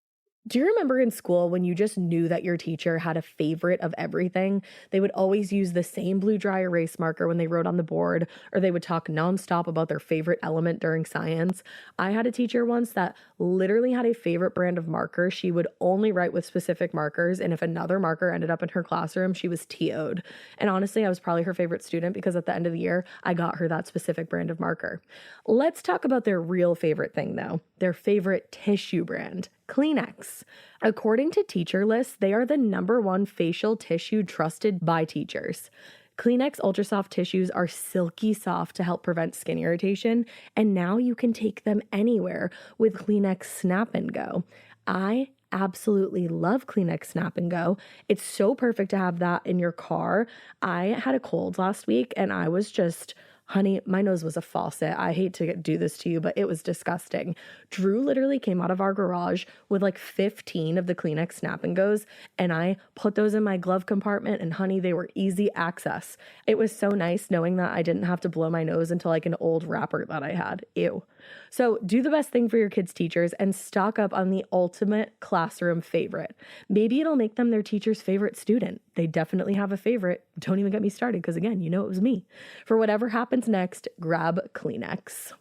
Do you remember in school when you just knew that your teacher had a favorite of everything? They would always use the same blue dry erase marker when they wrote on the board, or they would talk nonstop about their favorite element during science. I had a teacher once that literally had a favorite brand of marker. She would only write with specific markers, and if another marker ended up in her classroom, she was TO'd. And honestly, I was probably her favorite student because at the end of the year, I got her that specific brand of marker. Let's talk about their real favorite thing, though. Their favorite tissue brand. Kleenex. According to Teacher Lists, they are the #1 facial tissue trusted by teachers. Kleenex Ultra Soft tissues are silky soft to help prevent skin irritation, and now you can take them anywhere with Kleenex Snap and Go. I absolutely love Kleenex Snap and Go. It's so perfect to have that in your car. I had a cold last week and I was just... Honey, my nose was a faucet. I hate to do this to you, but it was disgusting. Drew literally came out of our garage with like 15 of the Kleenex Snap and Goes, and I put those in my glove compartment, and honey, they were easy access. It was so nice knowing that I didn't have to blow my nose into like an old wrapper that I had. Ew. So do the best thing for your kids' teachers and stock up on the ultimate classroom favorite. Maybe it'll make them their teacher's favorite student. They definitely have a favorite. Don't even get me started because, again, you know it was me. For whatever happens next, grab Kleenex.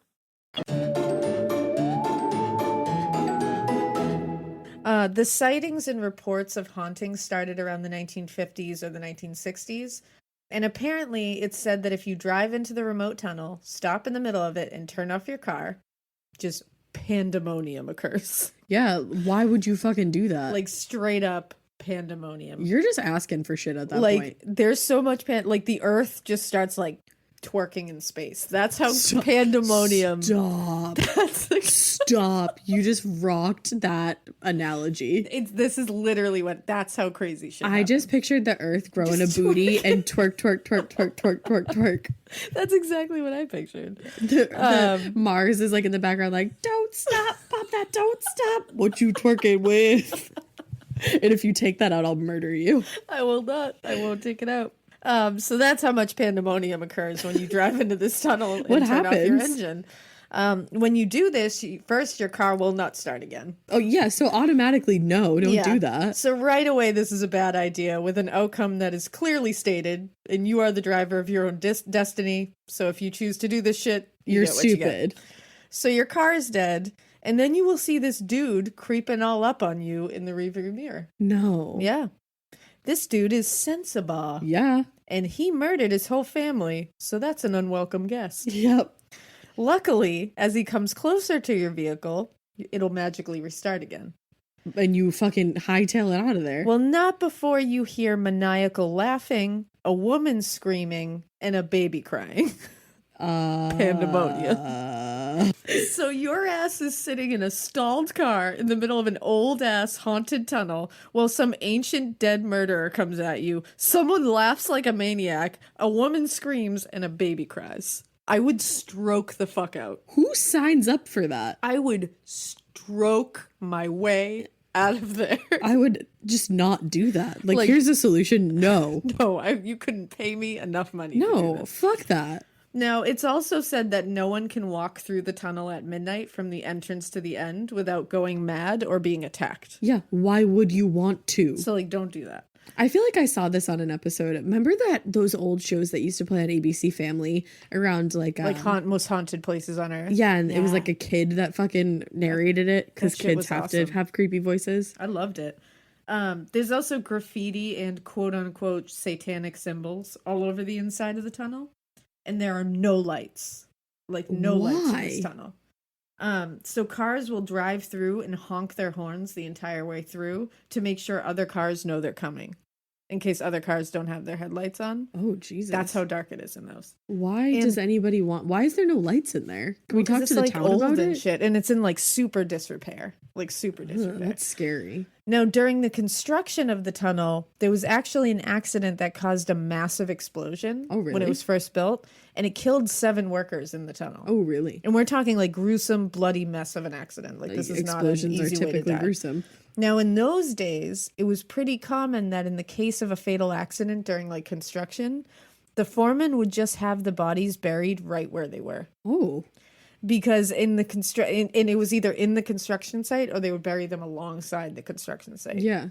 The sightings and reports of hauntings started around the 1950s or the 1960s. And apparently it's said that if you drive into the remote tunnel, stop in the middle of it, and turn off your car, just pandemonium occurs. Yeah, why would you fucking do that? Like straight up pandemonium. You're just asking for shit at that like, point. There's so much like the earth just starts like twerking in space. That's how pandemonium. Stop. Stop. You just rocked that analogy. This is literally that's how crazy shit happened. just pictured the earth growing a booty and twerk, twerk, twerk, twerk, twerk, twerk, twerk. That's exactly what I pictured. The Mars is like in the background like, don't stop, pop that, don't stop. What you twerking with? And if you take that out, I'll murder you. I will not. I won't take it out. So that's how much pandemonium occurs when you drive into this tunnel and turn off your engine. When you do this, first your car will not start again. Oh yeah, so automatically no, don't do that. So right away, this is a bad idea with an outcome that is clearly stated, and you are the driver of your own destiny. So if you choose to do this shit, you're stupid. So your car is dead, and then you will see this dude creeping all up on you in the rearview mirror. No. Yeah. This dude is Sensabaugh. Yeah. And he murdered his whole family, so that's an unwelcome guest. Yep. Luckily, as he comes closer to your vehicle, it'll magically restart again. And you fucking hightail it out of there. Well, not before you hear maniacal laughing, a woman screaming, and a baby crying. Pandemonium. So your ass is sitting in a stalled car in the middle of an old-ass haunted tunnel while some ancient dead murderer comes at you. Someone laughs like a maniac, a woman screams, and a baby cries. I would stroke the fuck out. Who signs up for that? I would stroke my way out of there. I would just not do that. Like here's a solution. No. No, you couldn't pay me enough money to do this. Fuck that. Now, it's also said that no one can walk through the tunnel at midnight from the entrance to the end without going mad or being attacked. Yeah, why would you want to? So, don't do that. I feel like I saw this on an episode. Remember those old shows that used to play on ABC Family around most haunted places on Earth? Yeah, and it was like a kid that fucking narrated it because kids have to have creepy voices. I loved it. There's also graffiti and quote-unquote satanic symbols all over the inside of the tunnel. And there are no lights. Lights in this tunnel. So cars will drive through and honk their horns the entire way through to make sure other cars know they're coming. In case other cars don't have their headlights on. Oh, Jesus. That's how dark it is in those. Why is there no lights in there? Can we talk to the town about it? Shit, and it's in super disrepair. That's scary. Now, during the construction of the tunnel, there was actually an accident that caused a massive explosion. Oh, really? When it was first built, and it killed 7 workers in the tunnel. Oh, really? And we're talking gruesome, bloody mess of an accident. This is not an easy way to die. Explosions are typically gruesome. Now, in those days, it was pretty common that in the case of a fatal accident during construction, the foreman would just have the bodies buried right where they were. Oh. Because and it was either in the construction site or they would bury them alongside the construction site. Yeah.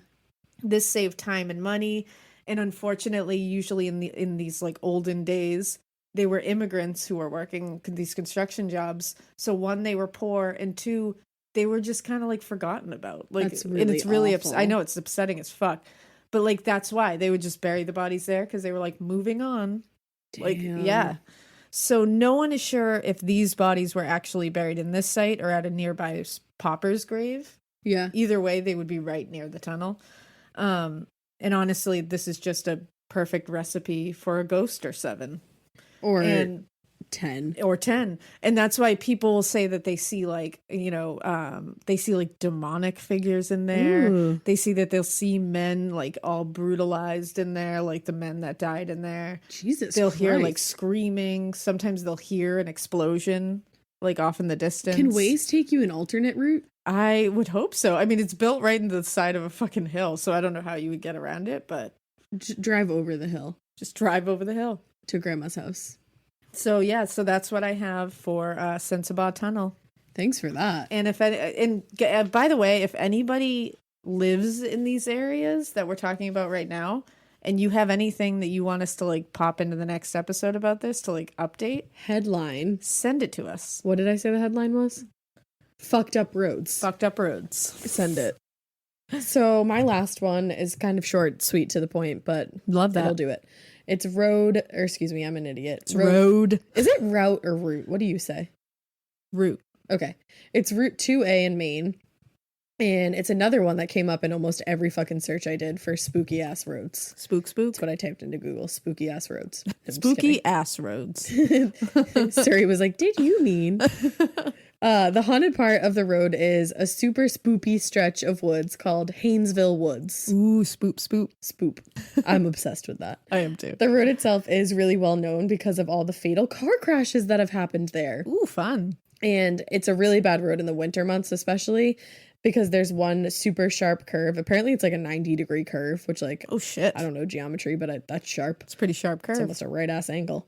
This saved time and money, and unfortunately, usually in these olden days, they were immigrants who were working these construction jobs. So 1, they were poor, and 2, they were just kind of forgotten about. That's really and it's really awful. I know it's upsetting as fuck, but that's why they would just bury the bodies there because they were moving on. Damn. Yeah. So no one is sure if these bodies were actually buried in this site or at a nearby pauper's grave. Yeah. Either way, they would be right near the tunnel. And honestly, this is just a perfect recipe for a ghost or 7. Or 10. Or 10. And that's why people will say that they see they see demonic figures in there. Ooh. They see that they'll see men all brutalized in there, the men that died in there. Jesus They'll Christ. hear screaming. Sometimes they'll hear an explosion off in the distance. Can Waze take you an alternate route? I would hope so. I mean, it's built right into the side of a fucking hill, so I don't know how you would get around it, but Drive over the hill. Just drive over the hill. To Grandma's house. So that's what I have for Sensabaugh Tunnel. Thanks for that. And by the way, if anybody lives in these areas that we're talking about right now, and you have anything that you want us to pop into the next episode about this to update, headline, send it to us. What did I say the headline was? Fucked up roads. Fucked up roads. Send it. So my last one is kind of short, sweet, to the point, but love that. I'll do it. It's road, or excuse me, I'm an idiot. It's road. Is it route or route? What do you say? Route. Okay. It's Route 2A in Maine. And it's another one that came up in almost every fucking search I did for spooky ass roads. Spook. That's what I typed into Google. Spooky ass roads. Spooky ass roads. Siri was like, did you mean? The haunted part of the road is a super spoopy stretch of woods called Haynesville Woods. Ooh, spoop. I'm obsessed with that. I am too. The road itself is really well known because of all the fatal car crashes that have happened there. Ooh, fun. And it's a really bad road in the winter months, especially because there's one super sharp curve. Apparently it's like a 90-degree curve, which like, oh shit, I don't know geometry, but that's sharp. It's a pretty sharp curve. It's almost a right ass angle.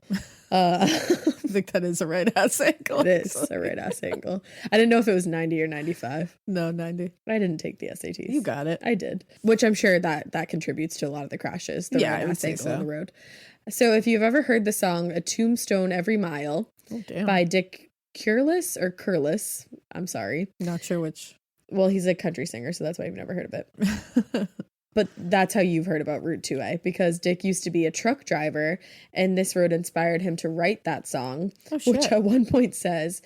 I think that is a right ass angle. It is a right ass angle. I didn't know if it was 90 or 95. No, 90. I didn't take the SATs. You got it. I did, which I'm sure that contributes to a lot of the crashes. The right I would ass say angle so. on the road. So if you've ever heard the song "A Tombstone Every Mile" by Dick Curless, I'm sorry. Not sure which. Well, he's a country singer, so that's why I've never heard of it. But that's how you've heard about Route 2A, because Dick used to be a truck driver, and this road inspired him to write that song, which at one point says,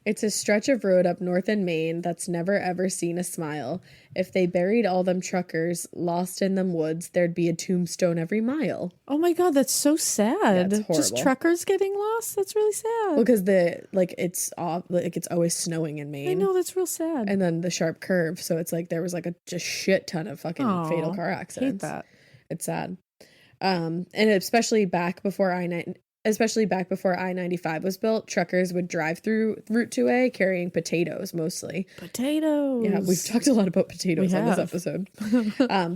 "It's a stretch of road up north in Maine that's never ever seen a smile. If they buried all them truckers lost in them woods, there'd be a tombstone every mile." Oh my god, that's so sad. That's horrible. Just truckers getting lost? That's really sad. Well, because it's always snowing in Maine. I know, that's real sad. And then the sharp curve, so it's like there was like a just shit ton of fucking fatal car accidents. Hate that. It's sad. And especially back before I-95 was built, truckers would drive through Route 2A carrying potatoes mostly. Potatoes. Yeah, we've talked a lot about potatoes on this episode.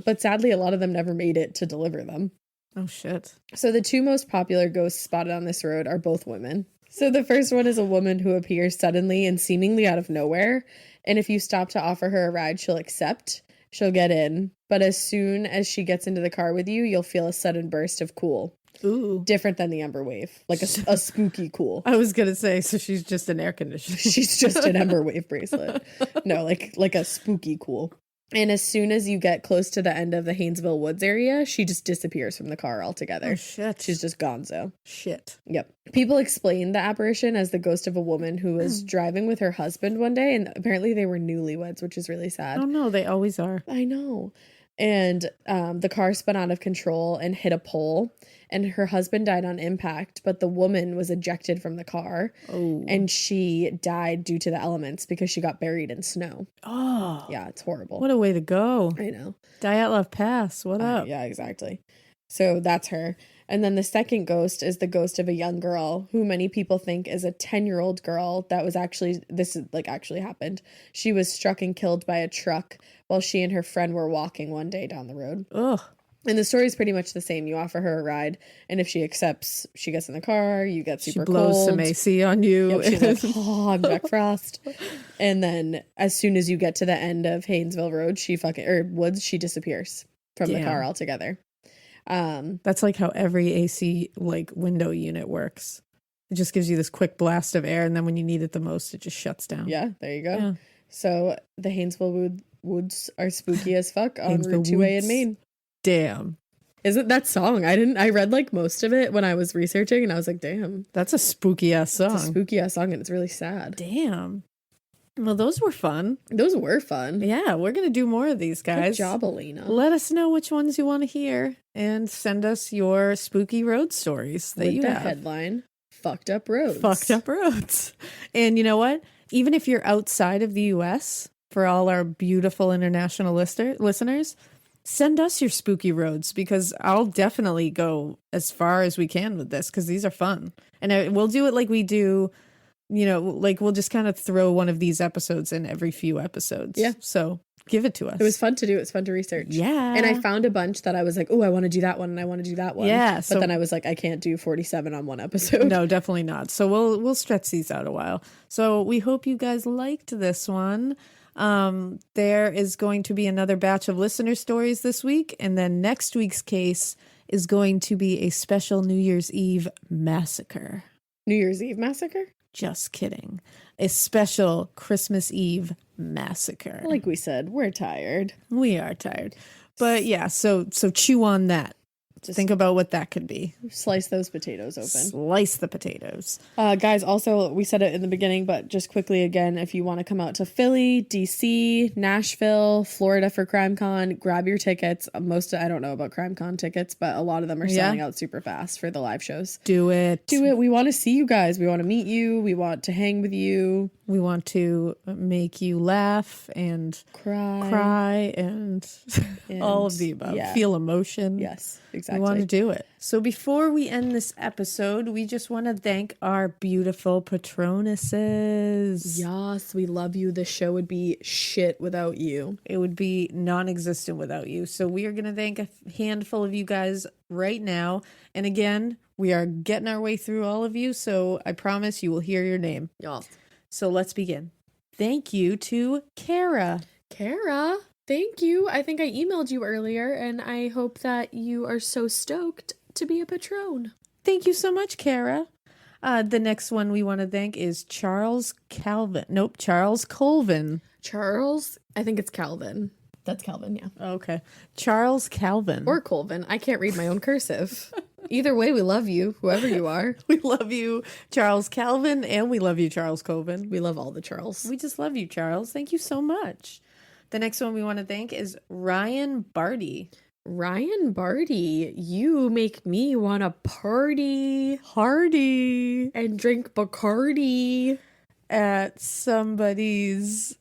But sadly, a lot of them never made it to deliver them. Oh, shit. So the two most popular ghosts spotted on this road are both women. So the first one is a woman who appears suddenly and seemingly out of nowhere. And if you stop to offer her a ride, she'll accept. She'll get in. But as soon as she gets into the car with you, you'll feel a sudden burst of cool. Ooh. Different than the Ember Wave. Like a spooky cool. I was going to say, so she's just an air conditioner. She's just an Ember Wave bracelet. No, like a spooky cool. And as soon as you get close to the end of the Haynesville Woods area, she just disappears from the car altogether. Oh, shit. She's just gonzo. Shit. Yep. People explain the apparition as the ghost of a woman who was driving with her husband one day, and apparently they were newlyweds, which is really sad. Oh, no, they always are. I know. And the car spun out of control and hit a pole, and her husband died on impact, but the woman was ejected from the car. Oh. And she died due to the elements because she got buried in snow. Oh. Yeah, it's horrible. What a way to go. I know. Dyatlov Pass. What up? Yeah, exactly. So that's her. And then the second ghost is the ghost of a young girl who many people think is a 10-year-old girl that was actually happened. She was struck and killed by a truck while she and her friend were walking one day down the road. Ugh. And the story is pretty much the same. You offer her a ride, and if she accepts, she gets in the car, you get super cold. She blows some AC on you. Yep, she's like, oh, I'm Jack Frost. And then as soon as you get to the end of Haynesville Road, Woods, she disappears from the car altogether. That's like how every AC like window unit works. It just gives you this quick blast of air, and then when you need it the most, it just shuts down. Yeah, there you go. Yeah. So the Haynesville Woods are spooky as fuck on Haynesville Route 2A Woods. in Maine. Damn. Isn't that song? I read like most of it when I was researching, and I was like, damn. That's a spooky ass song. It's a spooky ass song, and it's really sad. Damn. Well, those were fun. Those were fun. Yeah, we're going to do more of these, guys. Good job, Alaina. Let us know which ones you want to hear and send us your spooky road stories that With you the have. headline, Fucked Up Roads. Fucked Up Roads. And you know what? Even if you're outside of the U.S., for all our beautiful international listeners, send us your spooky roads, because I'll definitely go as far as we can with this, because these are fun. And we'll do it like we do, you know, like we'll just kind of throw one of these episodes in every few episodes. Yeah. So give it to us. It was fun to do. It was fun to research. Yeah. And I found a bunch that I was like, oh, I want to do that one and I want to do that one. Yeah. But then I was like, I can't do 47 on one episode. No, definitely not. So we'll stretch these out a while. So we hope you guys liked this one. There is going to be another batch of listener stories this week, and then next week's case is going to be a special New Year's Eve massacre. New Year's Eve massacre? Just kidding. A special Christmas Eve massacre. Like we said, we're tired. We are tired. But yeah, so chew on that. Just think about what that could be. Slice those potatoes open. Slice the potatoes. Guys, also, we said it in the beginning, but just quickly again, if you want to come out to Philly, DC, Nashville, Florida for CrimeCon, grab your tickets. I don't know about CrimeCon tickets, but a lot of them are selling out super fast for the live shows. Do it. We want to see you guys. We want to meet you. We want to hang with you. We want to make you laugh and cry and all of the above. Yeah. Feel emotion. Yes, exactly. We want to do it. So before we end this episode, we just want to thank our beautiful patronesses. Yes, we love you. This show would be shit without you. It would be non-existent without you. So we are going to thank a handful of you guys right now. And again, we are getting our way through all of you. So I promise you will hear your name. Yes. So let's begin. Thank you to Kara. Kara, thank you. I think I emailed you earlier, and I hope that you are so stoked to be a patron. Thank you so much, Kara. The next one we want to thank is Charles Colvin. Charles, I think it's Calvin. That's Calvin, yeah. Okay. Charles Calvin. Or Colvin. I can't read my own cursive. Either way, we love you, whoever you are. We love you, Charles Calvin, and we love you, Charles Colvin. We love all the Charles. We just love you, Charles. Thank you so much. The next one we want to thank is Ryan Barty. Ryan Barty, you make me want to party Hardy and drink Bacardi at somebody's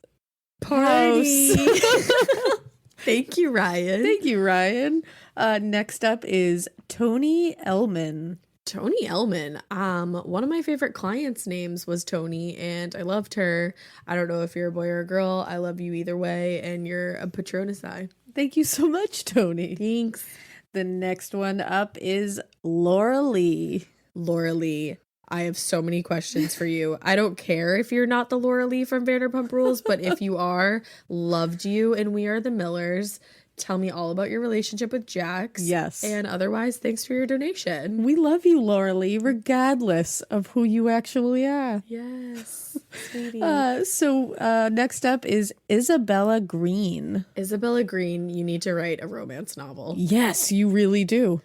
party. house. Thank you, Ryan. Thank you, Ryan. Next up is Tony Ellman. Tony Ellman. One of my favorite clients' names was Tony, and I loved her. I don't know if you're a boy or a girl. I love you either way, and you're a patronus eye. Thank you so much, Tony. Thanks. The next one up is Laura Lee. Laura Lee, I have so many questions for you. I don't care if you're not the Laura Lee from Vanderpump Rules, but if you are, loved you, and we are the Millers. Tell me all about your relationship with Jax. Yes. And otherwise, thanks for your donation. We love you, Laura Lee, regardless of who you actually are. Yes, sweetie. So next up is Isabella Green. Isabella Green, you need to write a romance novel. Yes, you really do.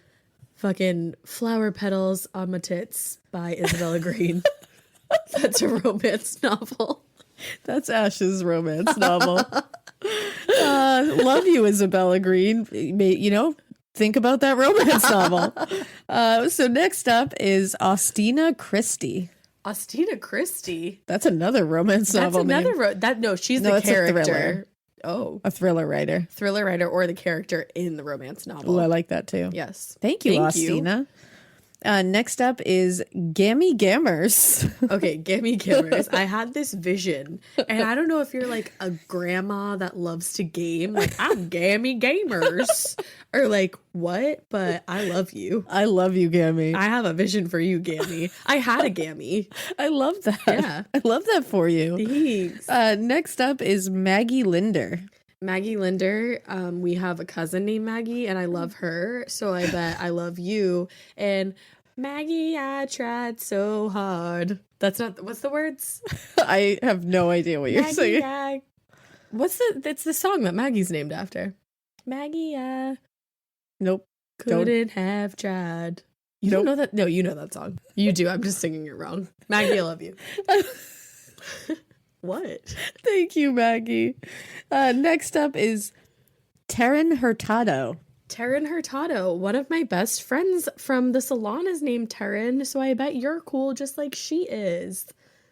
Fucking Flower Petals on My Tits by Isabella Green. That's a romance novel. That's Ash's romance novel. Love you, Isabella Green. Think about that romance novel. So next up is Austina Christie. Austina Christie? That's another romance novel. That's another she's the character. A thriller. Oh. A thriller writer. Thriller writer or the character in the romance novel. Oh, I like that too. Yes. Thank you, Austina. Next up is Gammy Gammers. Okay, Gammy Gammers. I had this vision, and I don't know if you're like a grandma that loves to game, like I'm Gammy Gamers, or like what, but I love you. I love you, Gammy. I have a vision for you, Gammy. I had a Gammy. I love that. Yeah. I love that for you. Thanks. Next up is Maggie Linder. Maggie Linder, we have a cousin named Maggie, and I love her, so I bet I love you. And Maggie, I tried so hard. That's not, what's the words? I have no idea what you're Maggie, saying. it's the song that Maggie's named after. Maggie, I Nope. couldn't have tried. You don't know that? No, you know that song. You do. I'm just singing it wrong. Maggie, I love you. What? Thank you, Maggie. Next up is Taryn Hurtado. Taryn Hurtado, one of my best friends from the salon is named Taryn, so I bet you're cool just like she is.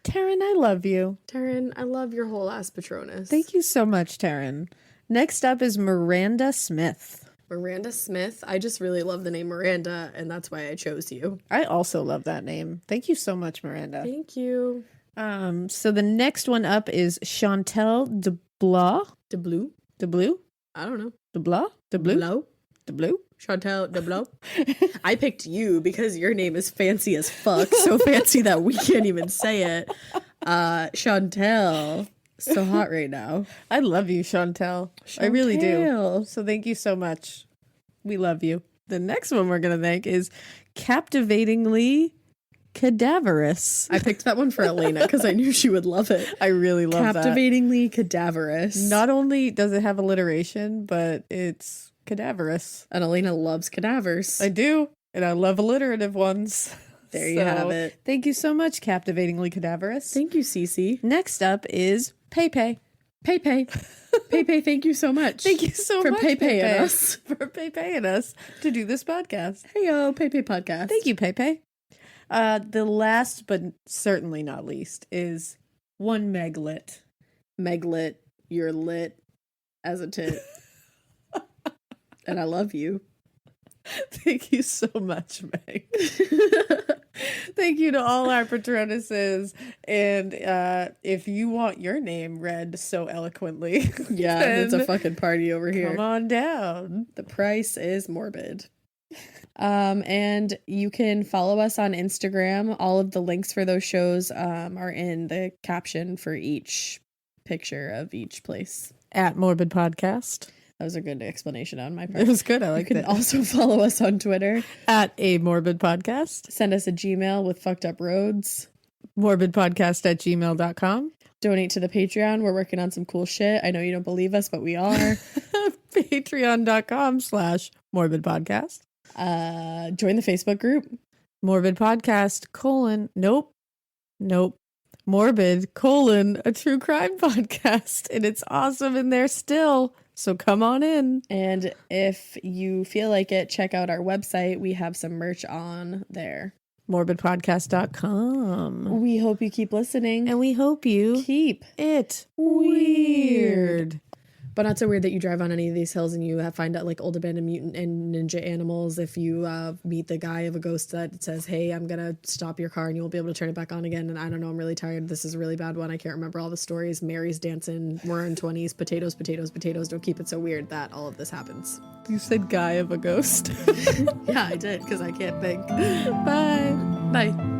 Taryn, I love you. Taryn, I love your whole ass Patronus. Thank you so much, Taryn. Next up is Miranda Smith. Miranda Smith. I just really love the name Miranda, and that's why I chose you. I also love that name. Thank you so much, Miranda. Thank you. So the next one up is Chantel DeBlois. DeBlue? DeBlue? I don't know. DeBlois? DeBlue? Blow? DeBlue? Chantel DeBlois? I picked you because your name is fancy as fuck. So fancy that we can't even say it. Chantel. So hot right now. I love you, Chantel. I really do. So thank you so much. We love you. The next one we're going to thank is Captivatingly Cadaverous. I picked that one for Alaina because I knew she would love it. I really love that. Captivatingly Cadaverous. Not only does it have alliteration, but it's cadaverous. And Alaina loves cadavers. I do. And I love alliterative ones. There you have it. Thank you so much, Captivatingly Cadaverous. Thank you, Cece. Next up is Pepe. Pepe. Pepe, thank you so much. Thank you so for much, Pepe and us. For Pepe and us to do this podcast. Hey, yo, Pepe podcast. Thank you, Pepe. The last, but certainly not least, is one Meglit. Meglit, you're lit as a tit. And I love you. Thank you so much, Meg. Thank you to all our patronuses. And if you want your name read so eloquently, yeah, it's a fucking party over here. Come on down. The price is morbid. And you can follow us on Instagram. All of the links for those shows are in the caption for each picture of each place. At Morbid Podcast. That was a good explanation on my part. It was good. I liked it. You can also follow us on Twitter. At A Morbid Podcast. Send us a Gmail with fucked up roads. Morbidpodcast@gmail.com. Donate to the Patreon. We're working on some cool shit. I know you don't believe us, but we are. Patreon.com/morbidpodcast. Join the Facebook group. Morbid Podcast, Nope. Morbid, a true crime podcast. And it's awesome in there still. So come on in. And if you feel like it, check out our website. We have some merch on there. Morbidpodcast.com. We hope you keep listening. And we hope you keep it weird. But not so weird that you drive on any of these hills and you find out like old abandoned mutant and ninja animals. If you meet the guy of a ghost that says, hey, I'm going to stop your car and you won't be able to turn it back on again. And I don't know, I'm really tired. This is a really bad one. I can't remember all the stories. Mary's dancing. We're in 20s. Potatoes. Don't keep it so weird that all of this happens. You said guy of a ghost. Yeah, I did because I can't think. Bye. Bye.